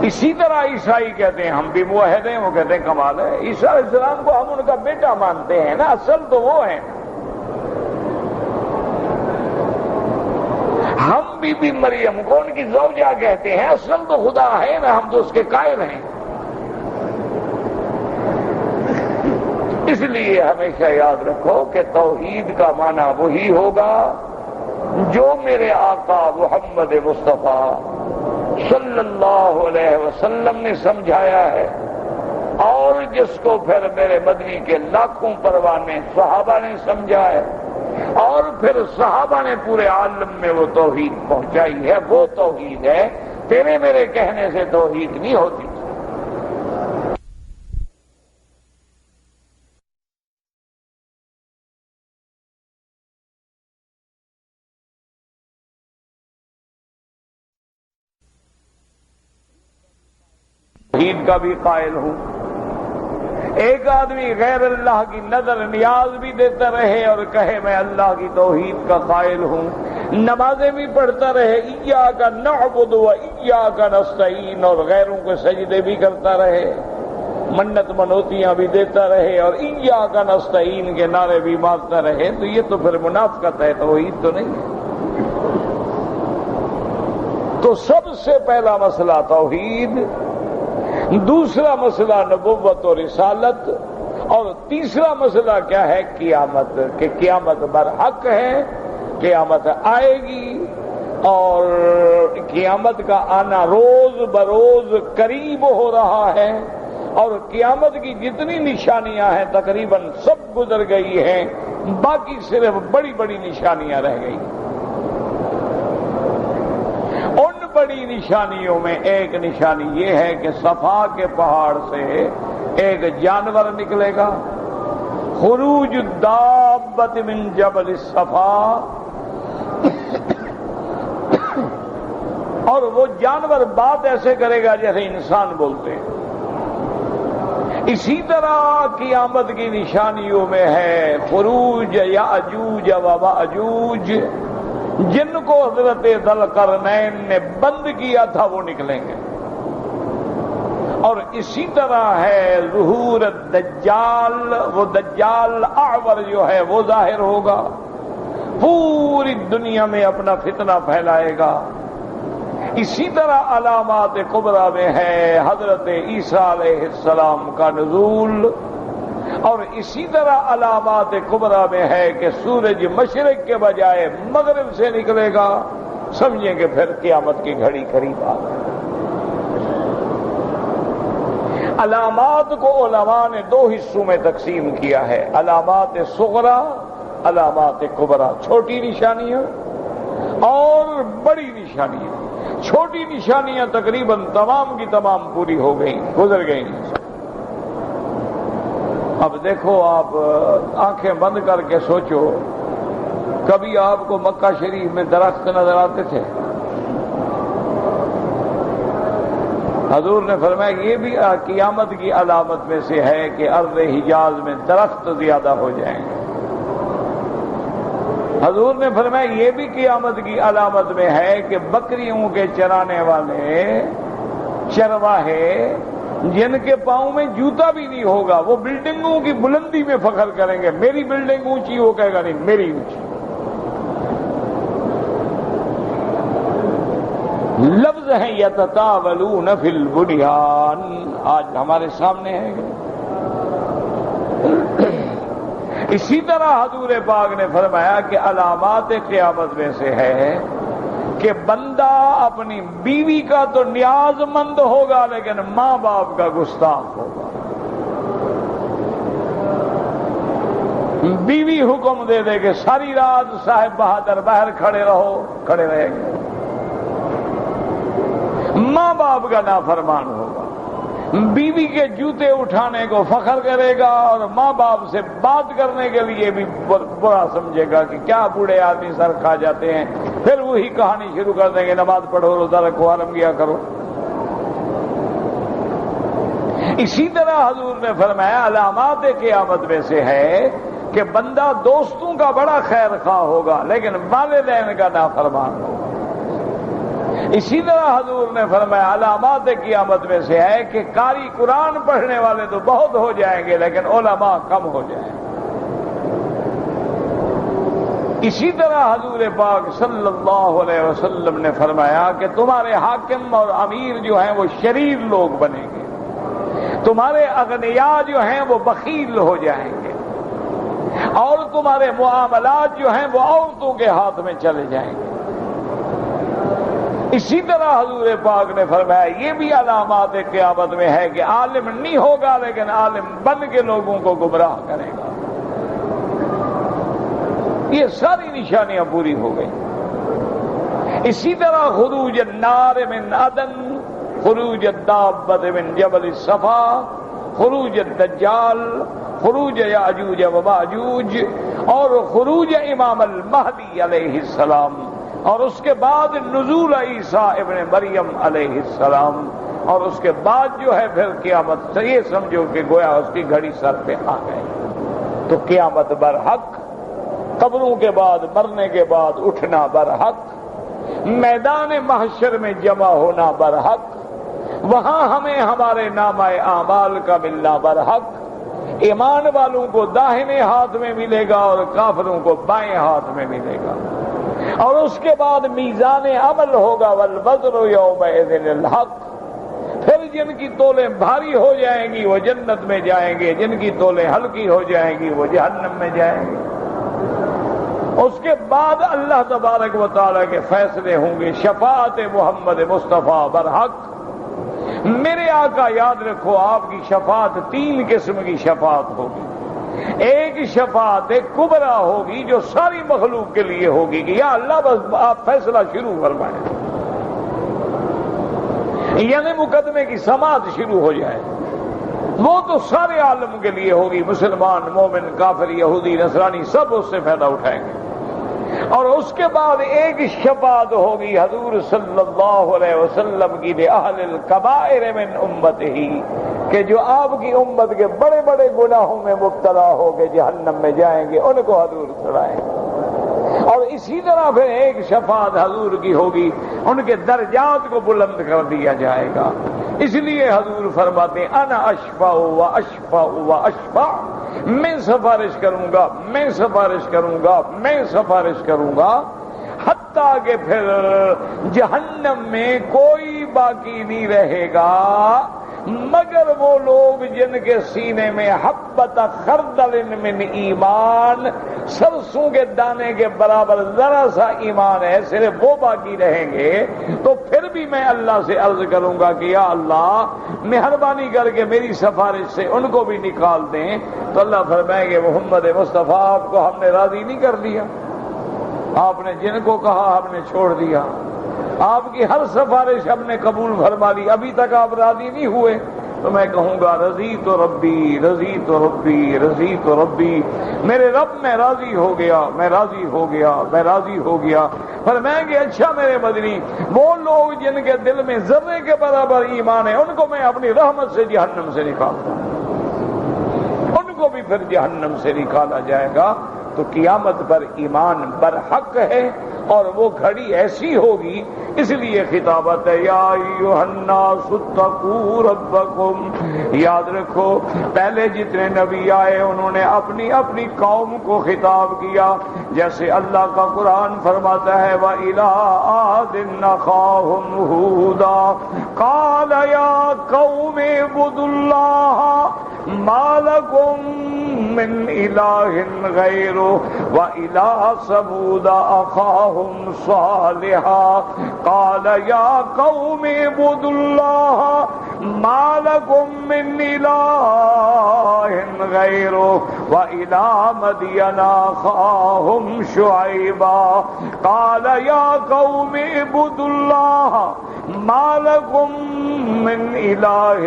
اسی طرح عیسائی کہتے ہیں ہم بھی موحد ہیں، وہ کہتے ہیں کمال ہے، عیسیٰ علیہ السلام کو ہم ان کا بیٹا مانتے ہیں نا، اصل تو وہ ہیں۔ ہم بی مریم کو ان کی زوجہ کہتے ہیں، اصل تو خدا ہے نا، ہم تو اس کے قائل ہیں۔ اس لیے ہمیشہ یاد رکھو کہ توحید کا معنی وہی ہوگا جو میرے آقا محمد مصطفیٰ صلی اللہ علیہ وسلم نے سمجھایا ہے، اور جس کو پھر میرے مدنی کے لاکھوں پروانے صحابہ نے سمجھا ہے، اور پھر صحابہ نے پورے عالم میں وہ توحید پہنچائی ہے۔ وہ توحید ہے، تیرے میرے کہنے سے توحید نہیں ہوتی۔ توحید کا بھی قائل ہوں۔ ایک آدمی غیر اللہ کی نظر نیاز بھی دیتا رہے اور کہے میں اللہ کی توحید کا قائل ہوں، نمازیں بھی پڑھتا رہے ایاک نعبد و ایاک نستعین، اور غیروں کے سجدے بھی کرتا رہے، منت منوتیاں بھی دیتا رہے اور ایاک نستعین کے نعرے بھی مارتا رہے، تو یہ تو پھر منافقت ہے، توحید تو نہیں ہے۔ تو سب سے پہلا مسئلہ توحید، دوسرا مسئلہ نبوت و رسالت، اور تیسرا مسئلہ کیا ہے؟ قیامت، کہ قیامت برحق ہے، قیامت آئے گی، اور قیامت کا آنا روز بروز قریب ہو رہا ہے، اور قیامت کی جتنی نشانیاں ہیں تقریباً سب گزر گئی ہیں، باقی صرف بڑی بڑی نشانیاں رہ گئی۔ ان بڑی نشانیوں میں ایک نشانی یہ ہے کہ صفا کے پہاڑ سے ایک جانور نکلے گا، خروج الدابۃ من جبل الصفا، اور وہ جانور بات ایسے کرے گا جیسے انسان بولتے ہیں۔ اسی طرح قیامت کی نشانیوں میں ہے خروج یاجوج و ماجوج، جن کو حضرت ذوالقرنین نے بند کیا تھا وہ نکلیں گے، اور اسی طرح ہے ظہور الدجال، وہ دجال اعور جو ہے وہ ظاہر ہوگا، پوری دنیا میں اپنا فتنہ پھیلائے گا۔ اسی طرح علامات کبریٰ میں ہے حضرت عیسیٰ علیہ السلام کا نزول، اور اسی طرح علامات کبریٰ میں ہے کہ سورج مشرق کے بجائے مغرب سے نکلے گا، سمجھیں کہ پھر قیامت کی گھڑی قریب آ گئی۔ علامات کو علماء نے دو حصوں میں تقسیم کیا ہے، علامات صغریٰ، علامات کبریٰ، چھوٹی نشانیاں اور بڑی نشانیاں۔ چھوٹی نشانیاں تقریباً تمام کی تمام پوری ہو گئیں، گزر گئیں۔ اب دیکھو، آپ آنکھیں بند کر کے سوچو، کبھی آپ کو مکہ شریف میں درخت نظر آتے تھے؟ حضور نے فرمایا یہ بھی قیامت کی علامت میں سے ہے کہ ارض حجاز میں درخت زیادہ ہو جائیں گے۔ حضور نے فرمایا یہ بھی قیامت کی علامت میں ہے کہ بکریوں کے چرانے والے چرواہے جن کے پاؤں میں جوتا بھی نہیں ہوگا، وہ بلڈنگوں کی بلندی میں فخر کریں گے، میری بلڈنگ اونچی، وہ کہے گا نہیں میری اونچی۔ لفظ ہیں یتطاولون فی البنیان، آج ہمارے سامنے ہے۔ اسی طرح حضور پاک نے فرمایا کہ علامات قیامت میں سے ہے کہ بندہ اپنی بیوی کا تو نیاز مند ہوگا لیکن ماں باپ کا گستاخ ہوگا۔ بیوی حکم دے دے کہ ساری رات صاحب بہادر باہر کھڑے رہو، کھڑے رہیں گے، ماں باپ کا نافرمان ہوگا، بیوی کے جوتے اٹھانے کو فخر کرے گا اور ماں باپ سے بات کرنے کے لیے بھی برا سمجھے گا کہ کیا بوڑھے آدمی سر کھا جاتے ہیں، پھر وہی کہانی شروع کر دیں گے، نماز پڑھو، روزہ رکھو، حرم کیا کرو۔ اسی طرح حضور نے فرمایا علامات قیامت میں سے ہے کہ بندہ دوستوں کا بڑا خیر خواہ ہوگا لیکن والدین کا نافرمان ہوگا۔ اسی طرح حضور نے فرمایا علامات قیامت میں سے ہے کہ قاری قرآن پڑھنے والے تو بہت ہو جائیں گے لیکن علماء کم ہو جائیں گے۔ اسی طرح حضور پاک صلی اللہ علیہ وسلم نے فرمایا کہ تمہارے حاکم اور امیر جو ہیں وہ شریر لوگ بنیں گے، تمہارے اغنیاء جو ہیں وہ بخیل ہو جائیں گے، اور تمہارے معاملات جو ہیں وہ عورتوں کے ہاتھ میں چلے جائیں گے۔ اسی طرح حضور پاک نے فرمایا یہ بھی علامات قیامت میں ہے کہ عالم نہیں ہوگا لیکن عالم بن کے لوگوں کو گمراہ کرے گا۔ یہ ساری نشانیاں پوری ہو گئی۔ اسی طرح خروج النار من عدن، خروج الدابۃ من جبل الصفا، خروج الدجال، خروج یاجوج و ماجوج، اور خروج امام المہدی علیہ السلام، اور اس کے بعد نزول عیسیٰ ابن مریم علیہ السلام، اور اس کے بعد جو ہے پھر قیامت سے یہ سمجھو کہ گویا اس کی گھڑی سر پہ آ گئی۔ تو قیامت برحق، قبروں کے بعد مرنے کے بعد اٹھنا برحق، میدان محشر میں جمع ہونا برحق، وہاں ہمیں ہمارے نامہ اعمال کا ملنا برحق، ایمان والوں کو داہنے ہاتھ میں ملے گا اور کافروں کو بائیں ہاتھ میں ملے گا، اور اس کے بعد میزان عمل ہوگا والوزن یومئذ الحق۔ پھر جن کی تولیں بھاری ہو جائیں گی وہ جنت میں جائیں گے، جن کی تولیں ہلکی ہو جائیں گی وہ جہنم میں جائیں گے۔ اس کے بعد اللہ تبارک و تعالیٰ کے فیصلے ہوں گے، شفاعت محمد مصطفیٰ برحق۔ میرے آقا یاد رکھو آپ کی شفاعت تین قسم کی شفاعت ہوگی۔ ایک شفاعت کبریٰ ہوگی جو ساری مخلوق کے لیے ہوگی کہ یا اللہ بس آپ فیصلہ شروع فرمائیں، یعنی مقدمے کی سماعت شروع ہو جائے، وہ تو سارے عالم کے لیے ہوگی، مسلمان، مومن، کافر، یہودی، نصرانی سب اس سے فائدہ اٹھائیں گے۔ اور اس کے بعد ایک شفاعت ہوگی حضور صلی اللہ علیہ وسلم کی لأہل الکبائر من امتہ، کہ جو آپ کی امت کے بڑے بڑے گناہوں میں مبتلا ہو کے جہنم میں جائیں گے ان کو حضور چھڑائیں گے۔ اور اسی طرح پھر ایک شفاعت حضور کی ہوگی، ان کے درجات کو بلند کر دیا جائے گا۔ اس لیے حضور فرماتے ہیں انا اشفع و اشفع و اشفع، میں سفارش کروں گا، میں سفارش کروں گا، میں سفارش کروں گا، حتیٰ کہ پھر جہنم میں کوئی باقی نہیں رہے گا مگر وہ لوگ جن کے سینے میں حبۃ خردل من ایمان، سرسوں کے دانے کے برابر ذرا سا ایمان ہے، صرف وہ باقی رہیں گے۔ تو پھر بھی میں اللہ سے عرض کروں گا کہ یا اللہ مہربانی کر کے میری سفارش سے ان کو بھی نکال دیں۔ تو اللہ فرمائیں گے محمد مصطفیٰ آپ کو ہم نے راضی نہیں کر دیا، آپ نے جن کو کہا ہم نے چھوڑ دیا، آپ کی ہر سفارش ہم نے قبول فرما لی، ابھی تک آپ راضی نہیں ہوئے۔ تو میں کہوں گا رضی تو ربی، رضی تو ربی، رضی تو ربی، میرے رب میں راضی ہو گیا، میں راضی ہو گیا، میں راضی ہو گیا۔ فرمائیں گے اچھا میرے مدنی، وہ لوگ جن کے دل میں ذرے کے برابر ایمان ہے ان کو میں اپنی رحمت سے جہنم سے نکالتا ہوں، ان کو بھی پھر جہنم سے نکالا جائے گا۔ تو قیامت پر ایمان برحق ہے، اور وہ گھڑی ایسی ہوگی، اس لیے خطابت ہے یا ایھا الناس اتقوا ربکم۔ یاد رکھو پہلے جتنے نبی آئے انہوں نے اپنی اپنی قوم کو خطاب کیا، جیسے اللہ کا قرآن فرماتا ہے وَإِلَىٰ عَادٍ أَخَاهُمْ هُودًا قَالَ يَا قَوْمِ اعْبُدُوا اللَّهَ مَا لَكُم مِّنْ إِلَٰهٍ غَيْرُهُ وَإِلَىٰ ثَمُودَ أَخَاهُمْ صَالِحًا قَالَ يَا قَوْمِ اعْبُدُوا اللَّهَ مَا لَكُم مِّنْ إِلَٰهٍ غَيْرُهُ وَإِلَىٰ مَدْيَنَ أَخَاهُمْ شُعَيْبًا قَالَ يَا قَوْمِ اعْبُدُوا اللَّهَ مَا لَكُم مِّنْ إِلَٰهٍ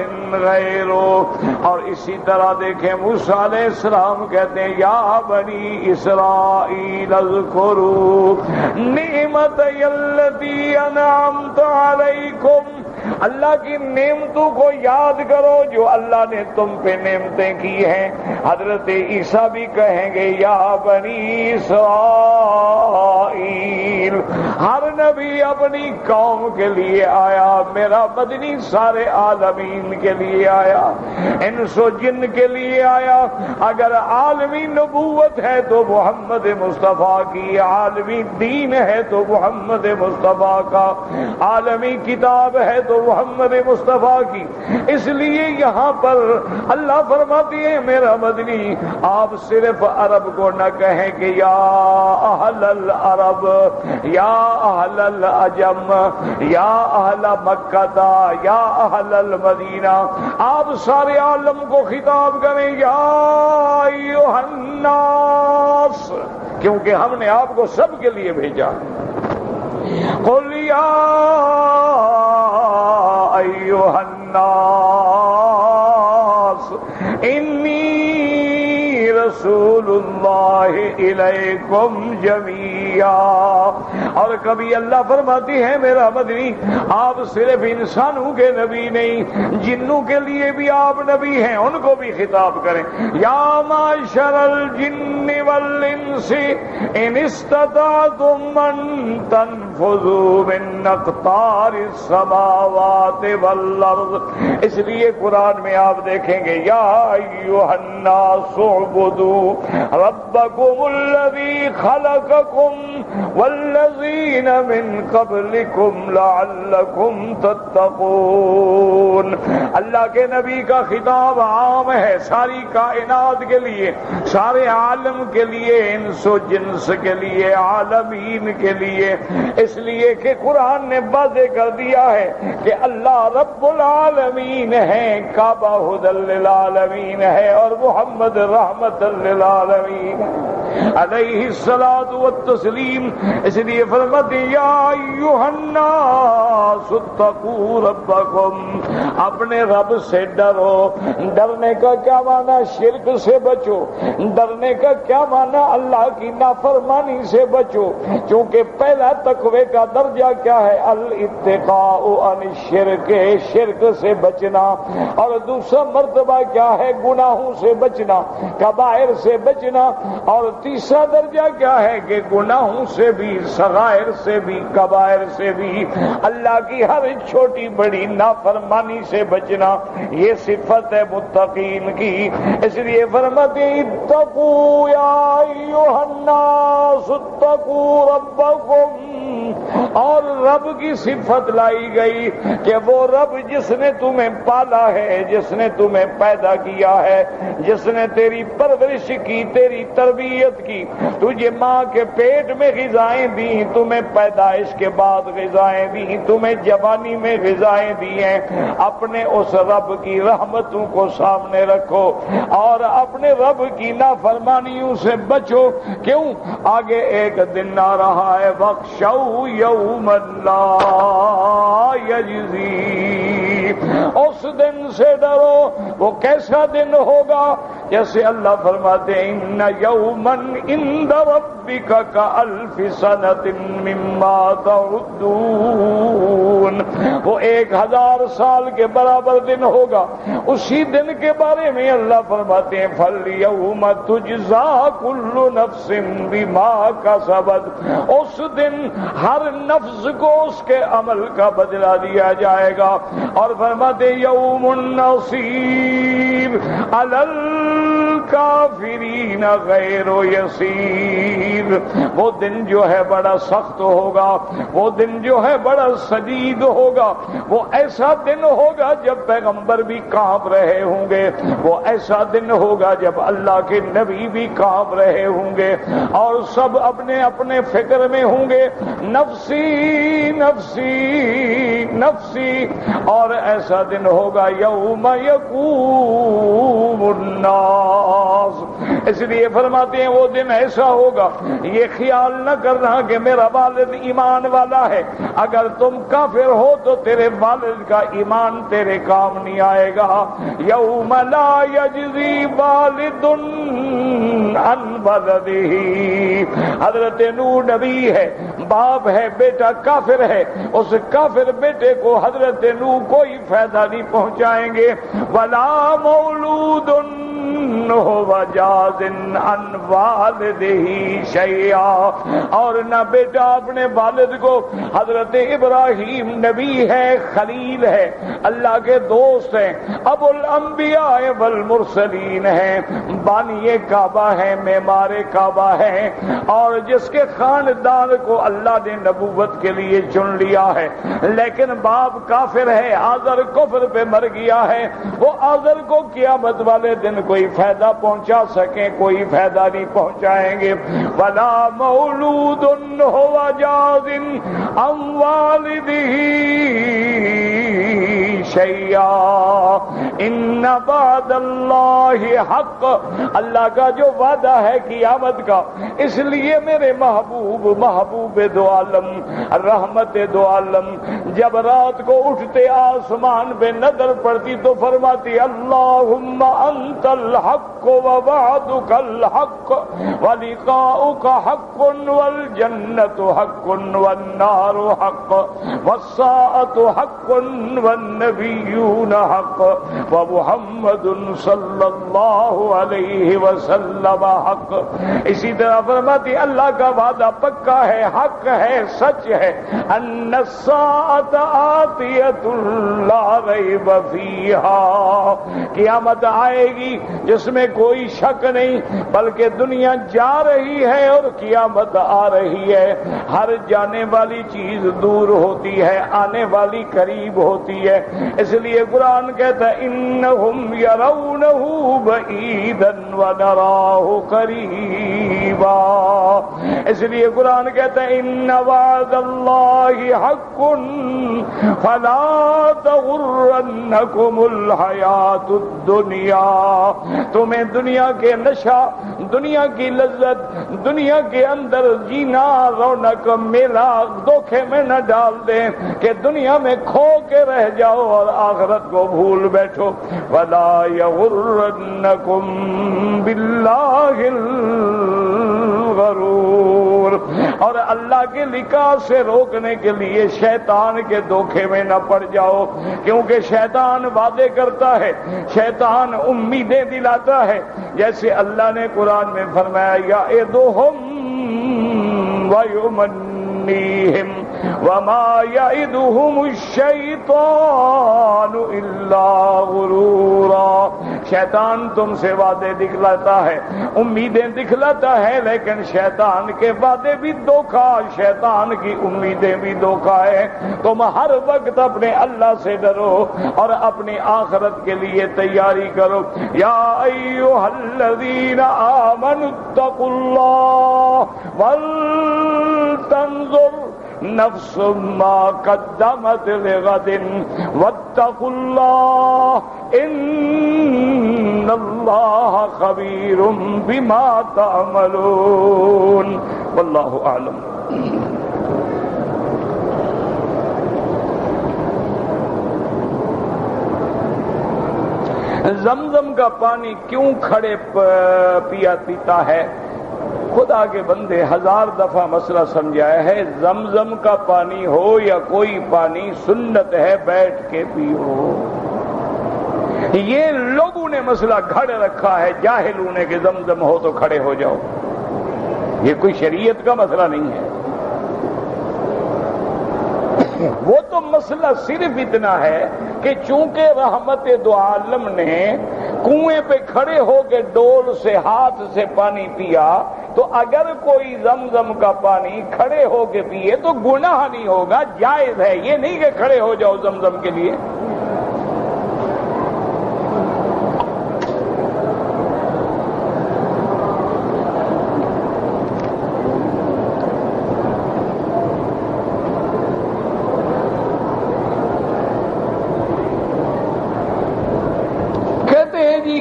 غَيْرُهُ۔ اور اسی طرح دیکھیں موسیٰ علیہ السلام کہتے ہیں یا بنی اسرائیل اذکروا نعمتی التی انعمت علیکم اللہ کی نعمتوں کو یاد کرو جو اللہ نے تم پہ نعمتیں کی ہیں۔ حضرت عیسیٰ بھی کہیں گے یا بنی اسرائیل، ہر نبی اپنی قوم کے لیے آیا، میرا مدنی سارے عالمین کے لیے آیا، انس و جن کے لیے آیا۔ اگر عالمی نبوت ہے تو محمد مصطفیٰ کی، عالمی دین ہے تو محمد مصطفیٰ کا، عالمی کتاب ہے تو محمد مصطفیٰ کی۔ اس لیے یہاں پر اللہ فرماتی ہے میرا مدنی آپ صرف عرب کو نہ کہیں کہ یا اہل العرب، یا اہل العجم، یا اہل مکہ، یا اہل المدینہ، آپ سارے عالم کو خطاب کریں یا ایھا الناس، کیونکہ ہم نے آپ کو سب کے لیے بھیجا۔ قل یا ایھا الناس انی رسول اللہ الیکم جمیعا۔ اور کبھی اللہ فرماتی ہے میرا مدنی آپ صرف انسانوں کے نبی نہیں، جنوں کے لیے بھی آپ نبی ہیں، ان کو بھی خطاب کریں یا معشر الجن والانس ان استطعتم ان تنفذوا من اقطار السماوات والارض۔ اس لیے قرآن میں آپ دیکھیں گے یا ایھا الناس اعبدوا ربکم الذی خلقکم والذین من قبلکم لعلکم تتقون۔ اللہ کے نبی کا خطاب عام ہے ساری کائنات کے لیے، سارے عالم کے لیے، انس و جنس کے لیے، عالمین کے لیے، اس لیے کہ قرآن نے واضح کر دیا ہے کہ اللہ رب العالمین ہے، کعبہ ھدی للعالمین ہے، اور محمد رحمت للعالمین علیہ الصلاۃ والتسلیم۔ اس لیے فرماتے یا ایھا الناس اتقوا ربکم، اپنے رب سے ڈرو۔ ڈرنے کا کیا معنی؟ شرک سے بچو۔ ڈرنے کا کیا معنی؟ اللہ کی نافرمانی سے بچو، کیونکہ پہلا تقوی کا درجہ کیا ہے؟ الاتقاء عن الشرک، شرک سے بچنا، اور دوسرا مرتبہ کیا ہے؟ گناہوں سے بچنا، کبائر سے بچنا، اور تیسرا درجہ کیا ہے کہ گناہوں سے بھی، صغائر سے بھی، کبائر سے بھی، اللہ کی ہر چھوٹی بڑی نافرمانی سے بچنا، یہ صفت ہے متقین کی۔ اس لیے فرماتے اتقوا یا ایھا الناس اتقوا ربکم، اور رب کی صفت لائی گئی کہ وہ رب جس نے تمہیں پالا ہے، جس نے تمہیں پیدا کیا ہے، جس نے تیری پرورش کی، تیری تربیت کی، تجھے ماں کے پیٹ میں غذائیں دی، تمہیں پیدائش کے بعد غذائیں دی، تمہیں جوانی میں غذائیں دی ہیں۔ اپنے اس رب کی رحمتوں کو سامنے رکھو اور اپنے رب کی نافرمانیوں سے بچو۔ کیوں؟ آگے ایک دن آ رہا ہے، وَاخْشَوْا يَوْمًا لَا يَجْزِي، اس دن سے ڈرو۔ وہ کیسا دن ہوگا؟ جیسے اللہ فرماتے ہیں ان یوما عند ربک کألف سنۃ مما تعدون، وہ 1000 سال کے برابر دن ہوگا۔ اسی دن کے بارے میں اللہ فرماتے ہیں فَالْيَوْمَ تُجْزَىٰ كُلُّ نَفْسٍ بِمَا كَسَبَتْ، اس دن ہر نفس کو اس کے عمل کا بدلہ دیا جائے گا۔ اور فرماتے یوم نصیر علی الکافرین غیر یسیر، وہ دن جو ہے بڑا سخت ہوگا، وہ دن جو ہے بڑا شدید ہوگا، وہ ایسا دن ہوگا جب پیغمبر بھی کانپ رہے ہوں گے، وہ ایسا دن ہوگا جب اللہ کے نبی بھی کانپ رہے ہوں گے، اور سب اپنے اپنے فکر میں ہوں گے، نفسی نفسی نفسی۔ اور ایسا دن ہوگا یوم یقوم الناس، اس لیے فرماتے ہیں وہ دن ایسا ہوگا، یہ خیال نہ کرنا کہ میرا والد ایمان والا ہے، اگر تم کافر ہو تو تیرے والد کا ایمان تیرے کام نہیں آئے گا۔ یوم لا یجزی والد عن ولدہ، حضرت نوح نبی ہے، باپ ہے بیٹا کافر ہے، اس کافر بیٹے کو حضرت نوح کوئی فائدہ نہیں پہنچائیں گے. ولا مولود هو جاز عن والده شیئا، اور نہ بیٹا اپنے والد کو. حضرت ابراہیم نبی ہے، خلیل ہے، اللہ کے دوست ہیں، ابو الانبیاء والمرسلین ہیں، بانی کعبہ ہے، معمار کعبہ ہے، اور جس کے خاندان کو اللہ نے نبوت کے لیے چن لیا ہے. لیکن باپ کافر ہے، آزر کفر پہ مر گیا ہے. وہ آزر کو قیامت والے دن کوئی فائدہ پہنچا سکیں؟ کوئی فائدہ نہیں پہنچائیں گے. ولا مولود هو جاز عن والده شیئا ان وعد اللہ حق. اللہ کا جو وعدہ ہے قیامت کا، اس لیے میرے محبوب دو عالم، رحمت دو عالم، جب رات کو اٹھتے آسمان پہ نظر پڑتی تو فرماتی اللہم انت الحق ووعدک الحق ولقاؤک حق والجنت حق والنار حق والساعۃ حق والنبیون حق ومحمد صلی اللہ علیہ وسلم حق. اسی طرح فرماتی اللہ کا وعدہ پکا ہے، حق ہے، سچ ہے. ان الساعۃ آتیۃ لا ریب فیہا، قیامت آئے گی جس میں کوئی شک نہیں، بلکہ دنیا جا رہی ہے اور قیامت آ رہی ہے. ہر جانے والی چیز دور ہوتی ہے، آنے والی قریب ہوتی ہے. اس لیے قرآن کہتا ہے انہم یرونہ بعیدا ونراہ قریبا. اس لیے قرآن کہتا ہے ان وعد اللہ حق فلا تغرنکم الحیات الدنیا. تمہیں دنیا کے نشہ، دنیا کی لذت، دنیا کے اندر جینا، رونق، میلہ دھوکے میں نہ ڈال دیں کہ دنیا میں کھو کے رہ جاؤ اور آخرت کو بھول بیٹھو. ولا یغرنکم باللہ الغرور. اور اللہ کے لقاء سے روکنے کے لیے شیطان کے دھوکے میں نہ پڑ جاؤ، کیونکہ شیطان وعدے کرتا ہے، شیطان امیدیں دلاتا ہے. جیسے اللہ نے قرآن میں فرمایا یعدہم ویمنیہم وما یعدہم الشیطان الا غرورا. شیطان تم سے وعدے دکھلاتا ہے، امیدیں دکھلاتا ہے، لیکن شیطان کے وعدے بھی دھوکا، شیطان کی امیدیں بھی دھوکا ہے. تم ہر وقت اپنے اللہ سے ڈرو اور اپنی آخرت کے لیے تیاری کرو. یا ایھا الذین آمنوا اتقوا اللہ ولتنظر نفس ما قدمت لغد واتقوا اللہ ان اللہ خبیر بما تعملون. واللہ اعلم. زمزم کا پانی کیوں کھڑے پیتا ہے؟ خدا کے بندے ہزار دفعہ مسئلہ سمجھایا ہے. زمزم کا پانی ہو یا کوئی پانی، سنت ہے بیٹھ کے پیو. یہ لوگوں نے مسئلہ گھڑ رکھا ہے جاہلوں نے کہ زمزم ہو تو کھڑے ہو جاؤ. یہ کوئی شریعت کا مسئلہ نہیں ہے. وہ تو مسئلہ صرف اتنا ہے کہ چونکہ رحمت دو عالم نے کنویں پہ کھڑے ہو کے ڈول سے ہاتھ سے پانی پیا، تو اگر کوئی زمزم کا پانی کھڑے ہو کے پیے تو گناہ نہیں ہوگا، جائز ہے. یہ نہیں کہ کھڑے ہو جاؤ زمزم کے لیے.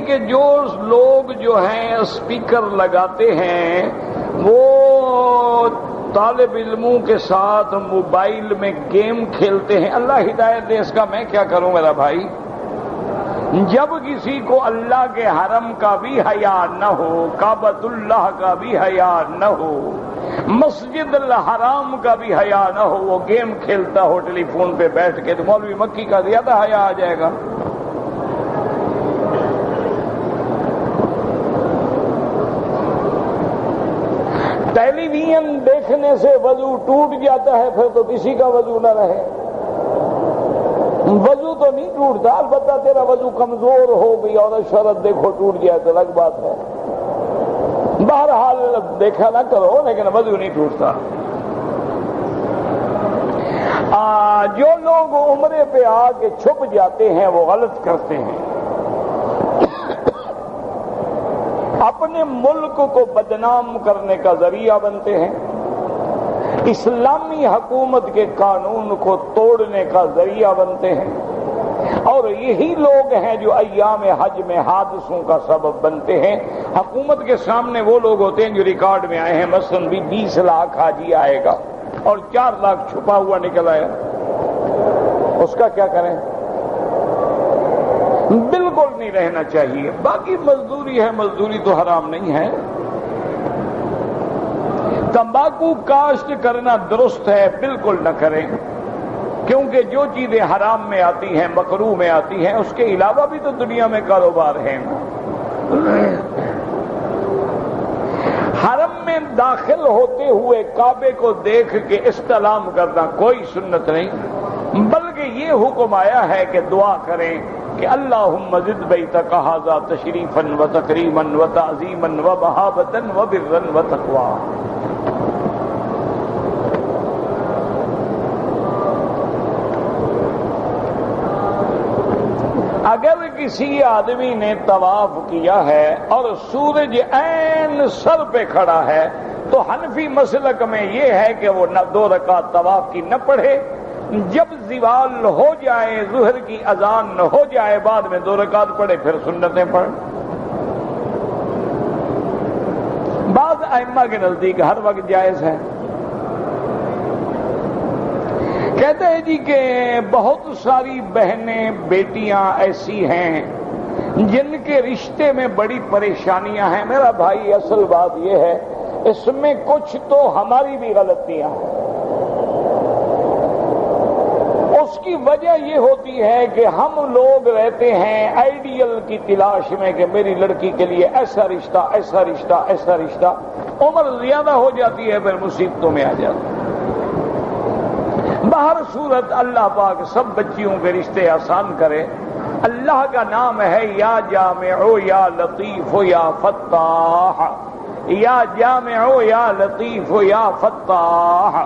کہ جو لوگ جو ہیں اسپیکر لگاتے ہیں وہ طالب علموں کے ساتھ موبائل میں گیم کھیلتے ہیں. اللہ ہدایت دے، اس کا میں کیا کروں میرا بھائی. جب کسی کو اللہ کے حرم کا بھی حیا نہ ہو، کعبۃ اللہ کا بھی حیا نہ ہو، مسجد الحرام کا بھی حیا نہ ہو، وہ گیم کھیلتا ہو ٹیلی فون پہ بیٹھ کے، تو مولوی مکی کا زیادہ حیا آ جائے گا۔ ٹیلی ویژن دیکھنے سے وضو ٹوٹ جاتا ہے، پھر تو کسی کا وضو نہ رہے۔ وضو تو نہیں ٹوٹتا، البتہ تیرا وضو کمزور ہو گئی اور شرط دیکھو ٹوٹ گیا تو الگ بات ہے۔ بہرحال دیکھا نہ کرو، لیکن وضو نہیں ٹوٹتا۔ جو لوگ عمرے پہ آ کے چھپ جاتے ہیں وہ غلط کرتے ہیں، اپنے ملک کو بدنام کرنے کا ذریعہ بنتے ہیں، اسلامی حکومت کے قانون کو توڑنے کا ذریعہ بنتے ہیں، اور یہی لوگ ہیں جو ایام حج میں حادثوں کا سبب بنتے ہیں۔ حکومت کے سامنے وہ لوگ ہوتے ہیں جو ریکارڈ میں آئے ہیں، مثلاً 20 لاکھ حاجی آئے گا اور 4 لاکھ چھپا ہوا نکل آیا، اس کا کیا کریں؟ بالکل نہیں رہنا چاہیے۔ باقی مزدوری ہے، مزدوری تو حرام نہیں ہے۔ تمباکو کاشت کرنا درست ہے، بالکل نہ کریں، کیونکہ جو چیزیں حرام میں آتی ہیں، مکروہ میں آتی ہیں، اس کے علاوہ بھی تو دنیا میں کاروبار ہیں۔ حرم میں داخل ہوتے ہوئے کعبے کو دیکھ کے استلام کرنا کوئی سنت نہیں، بلکہ یہ حکم آیا ہے کہ دعا کریں کہ اللہم زد بیتک ھذا تشریفا و تکریما و تعظیما و مہابۃ و برا و تقوی۔ اگر کسی آدمی نے طواف کیا ہے اور سورج عین سر پہ کھڑا ہے تو حنفی مسلک میں یہ ہے کہ وہ 2 رکعت طواف کی نہ پڑھے، جب زوال ہو جائے، ظہر کی اذان ہو جائے، بعد میں 2 رکعت پڑھے، پھر سنتیں پڑھ۔ بعض ائمہ کے نزدیک ہر وقت جائز ہے۔ کہتے ہیں جی کہ بہت ساری بہنیں بیٹیاں ایسی ہیں جن کے رشتے میں بڑی پریشانیاں ہیں۔ میرا بھائی اصل بات یہ ہے، اس میں کچھ تو ہماری بھی غلطیاں ہیں۔ اس کی وجہ یہ ہوتی ہے کہ ہم لوگ رہتے ہیں آئیڈیل کی تلاش میں کہ میری لڑکی کے لیے ایسا رشتہ، ایسا رشتہ، ایسا رشتہ۔ عمر زیادہ ہو جاتی ہے، پھر مصیبتوں میں آ جاتی ہے۔ بہر صورت اللہ پاک سب بچیوں کے رشتے آسان کرے۔ اللہ کا نام ہے یا جامع یا لطیف یا فتاح، یا جامع یا لطیف یا فتاح۔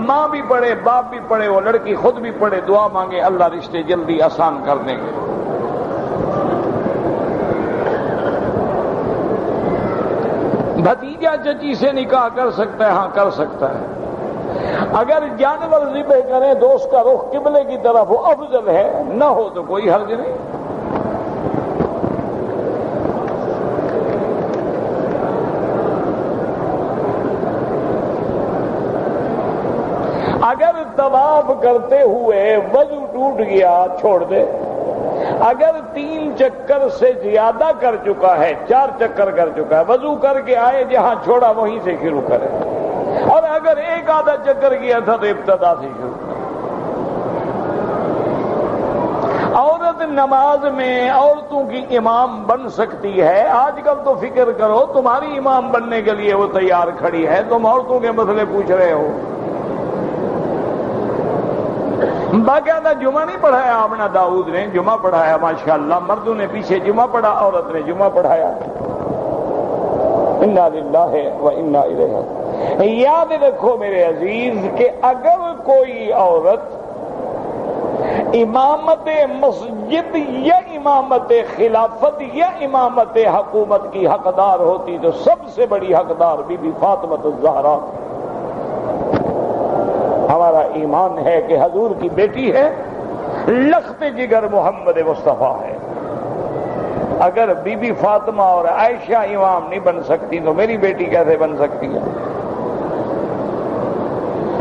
ماں بھی پڑھے، باپ بھی پڑھے، وہ لڑکی خود بھی پڑھے، دعا مانگے، اللہ رشتے جلدی آسان کر دیں گے۔ بھتیجا چچی سے نکاح کر سکتا ہے؟ ہاں کر سکتا ہے۔ اگر جانور ذبح کریں تو اس کا رخ قبلے کی طرف ہو افضل ہے، نہ ہو تو کوئی حرج نہیں۔ اگر طواف کرتے ہوئے وضو ٹوٹ گیا، چھوڑ دے۔ اگر 3 چکر سے زیادہ کر چکا ہے، 4 چکر کر چکا ہے، وضو کر کے آئے، جہاں چھوڑا وہیں سے شروع کرے۔ اور اگر 1 آدھا چکر کیا تھا تو ابتدا سے شروع کرے۔ عورت نماز میں عورتوں کی امام بن سکتی ہے۔ آج کل تو فکر کرو، تمہاری امام بننے کے لیے وہ تیار کھڑی ہے، تم عورتوں کے مسئلے پوچھ رہے ہو۔ باقاعدہ جمعہ نہیں پڑھایا آمنہ داؤد نے، جمعہ پڑھایا ماشاءاللہ، مردوں نے پیچھے جمعہ پڑھا، عورت نے جمعہ پڑھایا۔ انا للہ و انا الیہ راجعون۔ یاد رکھو میرے عزیز کہ اگر کوئی عورت امامت مسجد یا امامت خلافت یا امامت حکومت کی حقدار ہوتی تو سب سے بڑی حقدار بی بی فاطمہ الزہرا۔ ہمارا ایمان ہے کہ حضور کی بیٹی ہے، لخت جگر محمد مصطفیٰ ہے۔ اگر بی بی فاطمہ اور عائشہ امام نہیں بن سکتی تو میری بیٹی کیسے بن سکتی ہے؟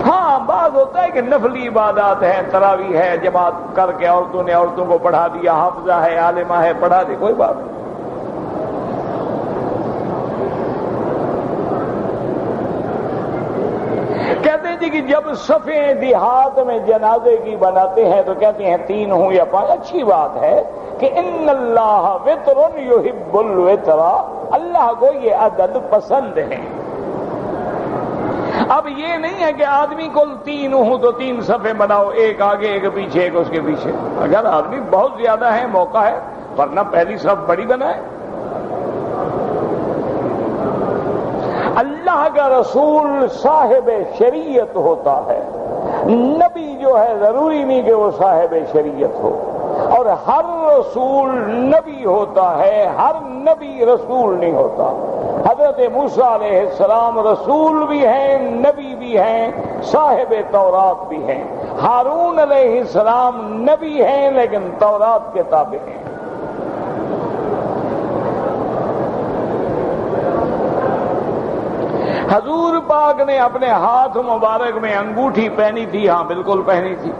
ہاں بعض ہوتا ہے کہ نفلی عبادات ہیں، تراویح ہے، جماعت کر کے عورتوں نے عورتوں کو پڑھا دیا، حافظہ ہے، عالمہ ہے، پڑھا دی، کوئی بات نہیں۔ جب صفیں دیہات میں جنازے کی بناتے ہیں تو کہتے ہیں 3 ہوں یا 5. اچھی بات ہے کہ ان اللہ وتر یحب الوتر، اللہ کو یہ عدد پسند ہے. اب یہ نہیں ہے کہ آدمی کو 3 ہوں تو 3 صفیں بناؤ، ایک آگے ایک پیچھے ایک اس کے پیچھے. اگر آدمی بہت زیادہ ہے موقع ہے، ورنہ پہلی صف بڑی بنائے. اللہ کا رسول صاحب شریعت ہوتا ہے، نبی جو ہے ضروری نہیں کہ وہ صاحب شریعت ہو. اور ہر رسول نبی ہوتا ہے، ہر نبی رسول نہیں ہوتا. حضرت موسیٰ علیہ السلام رسول بھی ہیں، نبی بھی ہیں، صاحب تورات بھی ہیں. ہارون علیہ السلام نبی ہیں لیکن تورات کے تابع ہیں. حضور پاک نے اپنے ہاتھ مبارک میں انگوٹھی پہنی تھی، ہاں بالکل پہنی تھی،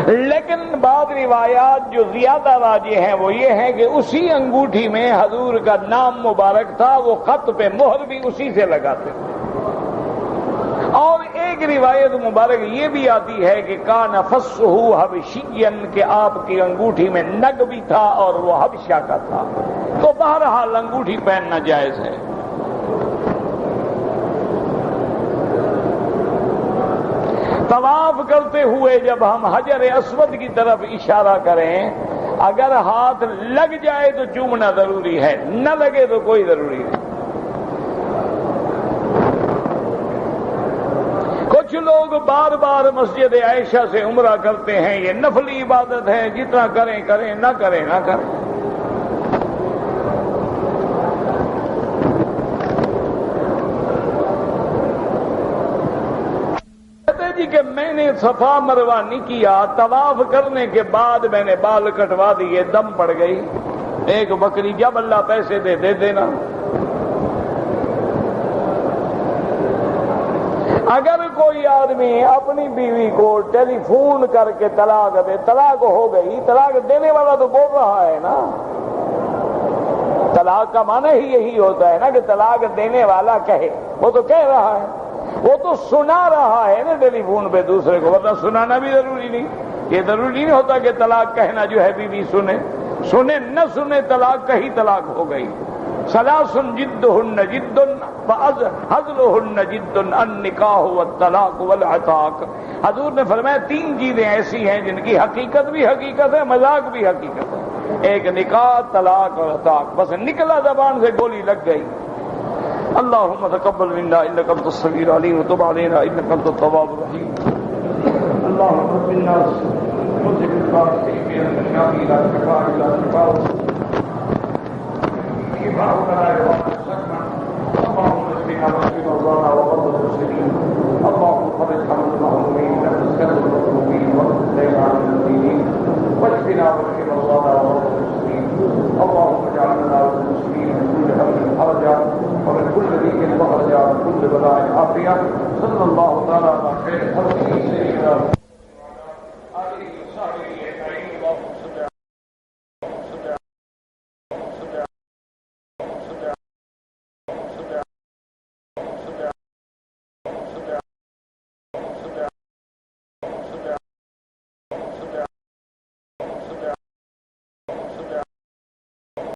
لیکن بعض روایات جو زیادہ راجح ہیں وہ یہ ہیں کہ اسی انگوٹھی میں حضور کا نام مبارک تھا، وہ خط پہ مہر بھی اسی سے لگاتے تھے. اور ایک روایت مبارک یہ بھی آتی ہے کہ کان فصہ حبشین، کہ آپ کی انگوٹھی میں نگ بھی تھا اور وہ حبشہ کا تھا. تو بہرحال انگوٹھی پہننا جائز ہے. طواف کرتے ہوئے جب ہم حجر اسود کی طرف اشارہ کریں، اگر ہاتھ لگ جائے تو چومنا ضروری ہے، نہ لگے تو کوئی ضروری نہیں. کچھ لوگ بار بار مسجد عائشہ سے عمرہ کرتے ہیں، یہ نفلی عبادت ہے، جتنا کریں کریں، نہ کریں نہ کریں. کہ میں نے صفا مروہ نہیں کیا، طواف کرنے کے بعد میں نے بال کٹوا دیے، دم پڑ گئی. ایک بکری جب اللہ پیسے دے دینا. اگر کوئی آدمی اپنی بیوی کو ٹیلی فون کر کے طلاق دے، طلاق ہو گئی، طلاق دینے والا تو بول رہا ہے نا. طلاق کا معنی ہی یہی ہوتا ہے نا کہ طلاق دینے والا کہے، وہ تو کہہ رہا ہے، وہ تو سنا رہا ہے نا ٹیلی فون پہ دوسرے کو. ورنہ سنانا بھی ضروری نہیں. یہ ضروری نہیں ہوتا کہ طلاق کہنا جو ہے بیوی سنے نہ سنے، طلاق کہی طلاق ہو گئی. ثلاث جدہن جد ہزلہن جد النکاح والطلاق والعتاق. حضور نے فرمایا 3 چیزیں ایسی ہیں جن کی حقیقت بھی حقیقت ہے، مذاق بھی حقیقت ہے. ایک نکاح، طلاق اور عتاق. بس نکلا زبان سے گولی لگ گئی. اللهم تقبل منا انك انت السميع العليم وتب علينا انك انت التواب الرحيم. اللهم رب الناس مذهب الباس من الشافي لا شفاء الا شفاء شفاء لا يغادر سقما. اللهم اشفنا واشف مرضانا ومرضى المسلمين. اللهم فرج هم المهمومين واسكن المكروبين واغفر لنا عن المدينين واشفنا واشف مرضانا ومرضى المسلمين. اللهم اجعلنا المسلمين من كل هم حرجا ومن كل ضيق مخرجا ومن كل بلاء عافية. صلى الله تعالى على خير خلقه سيدنا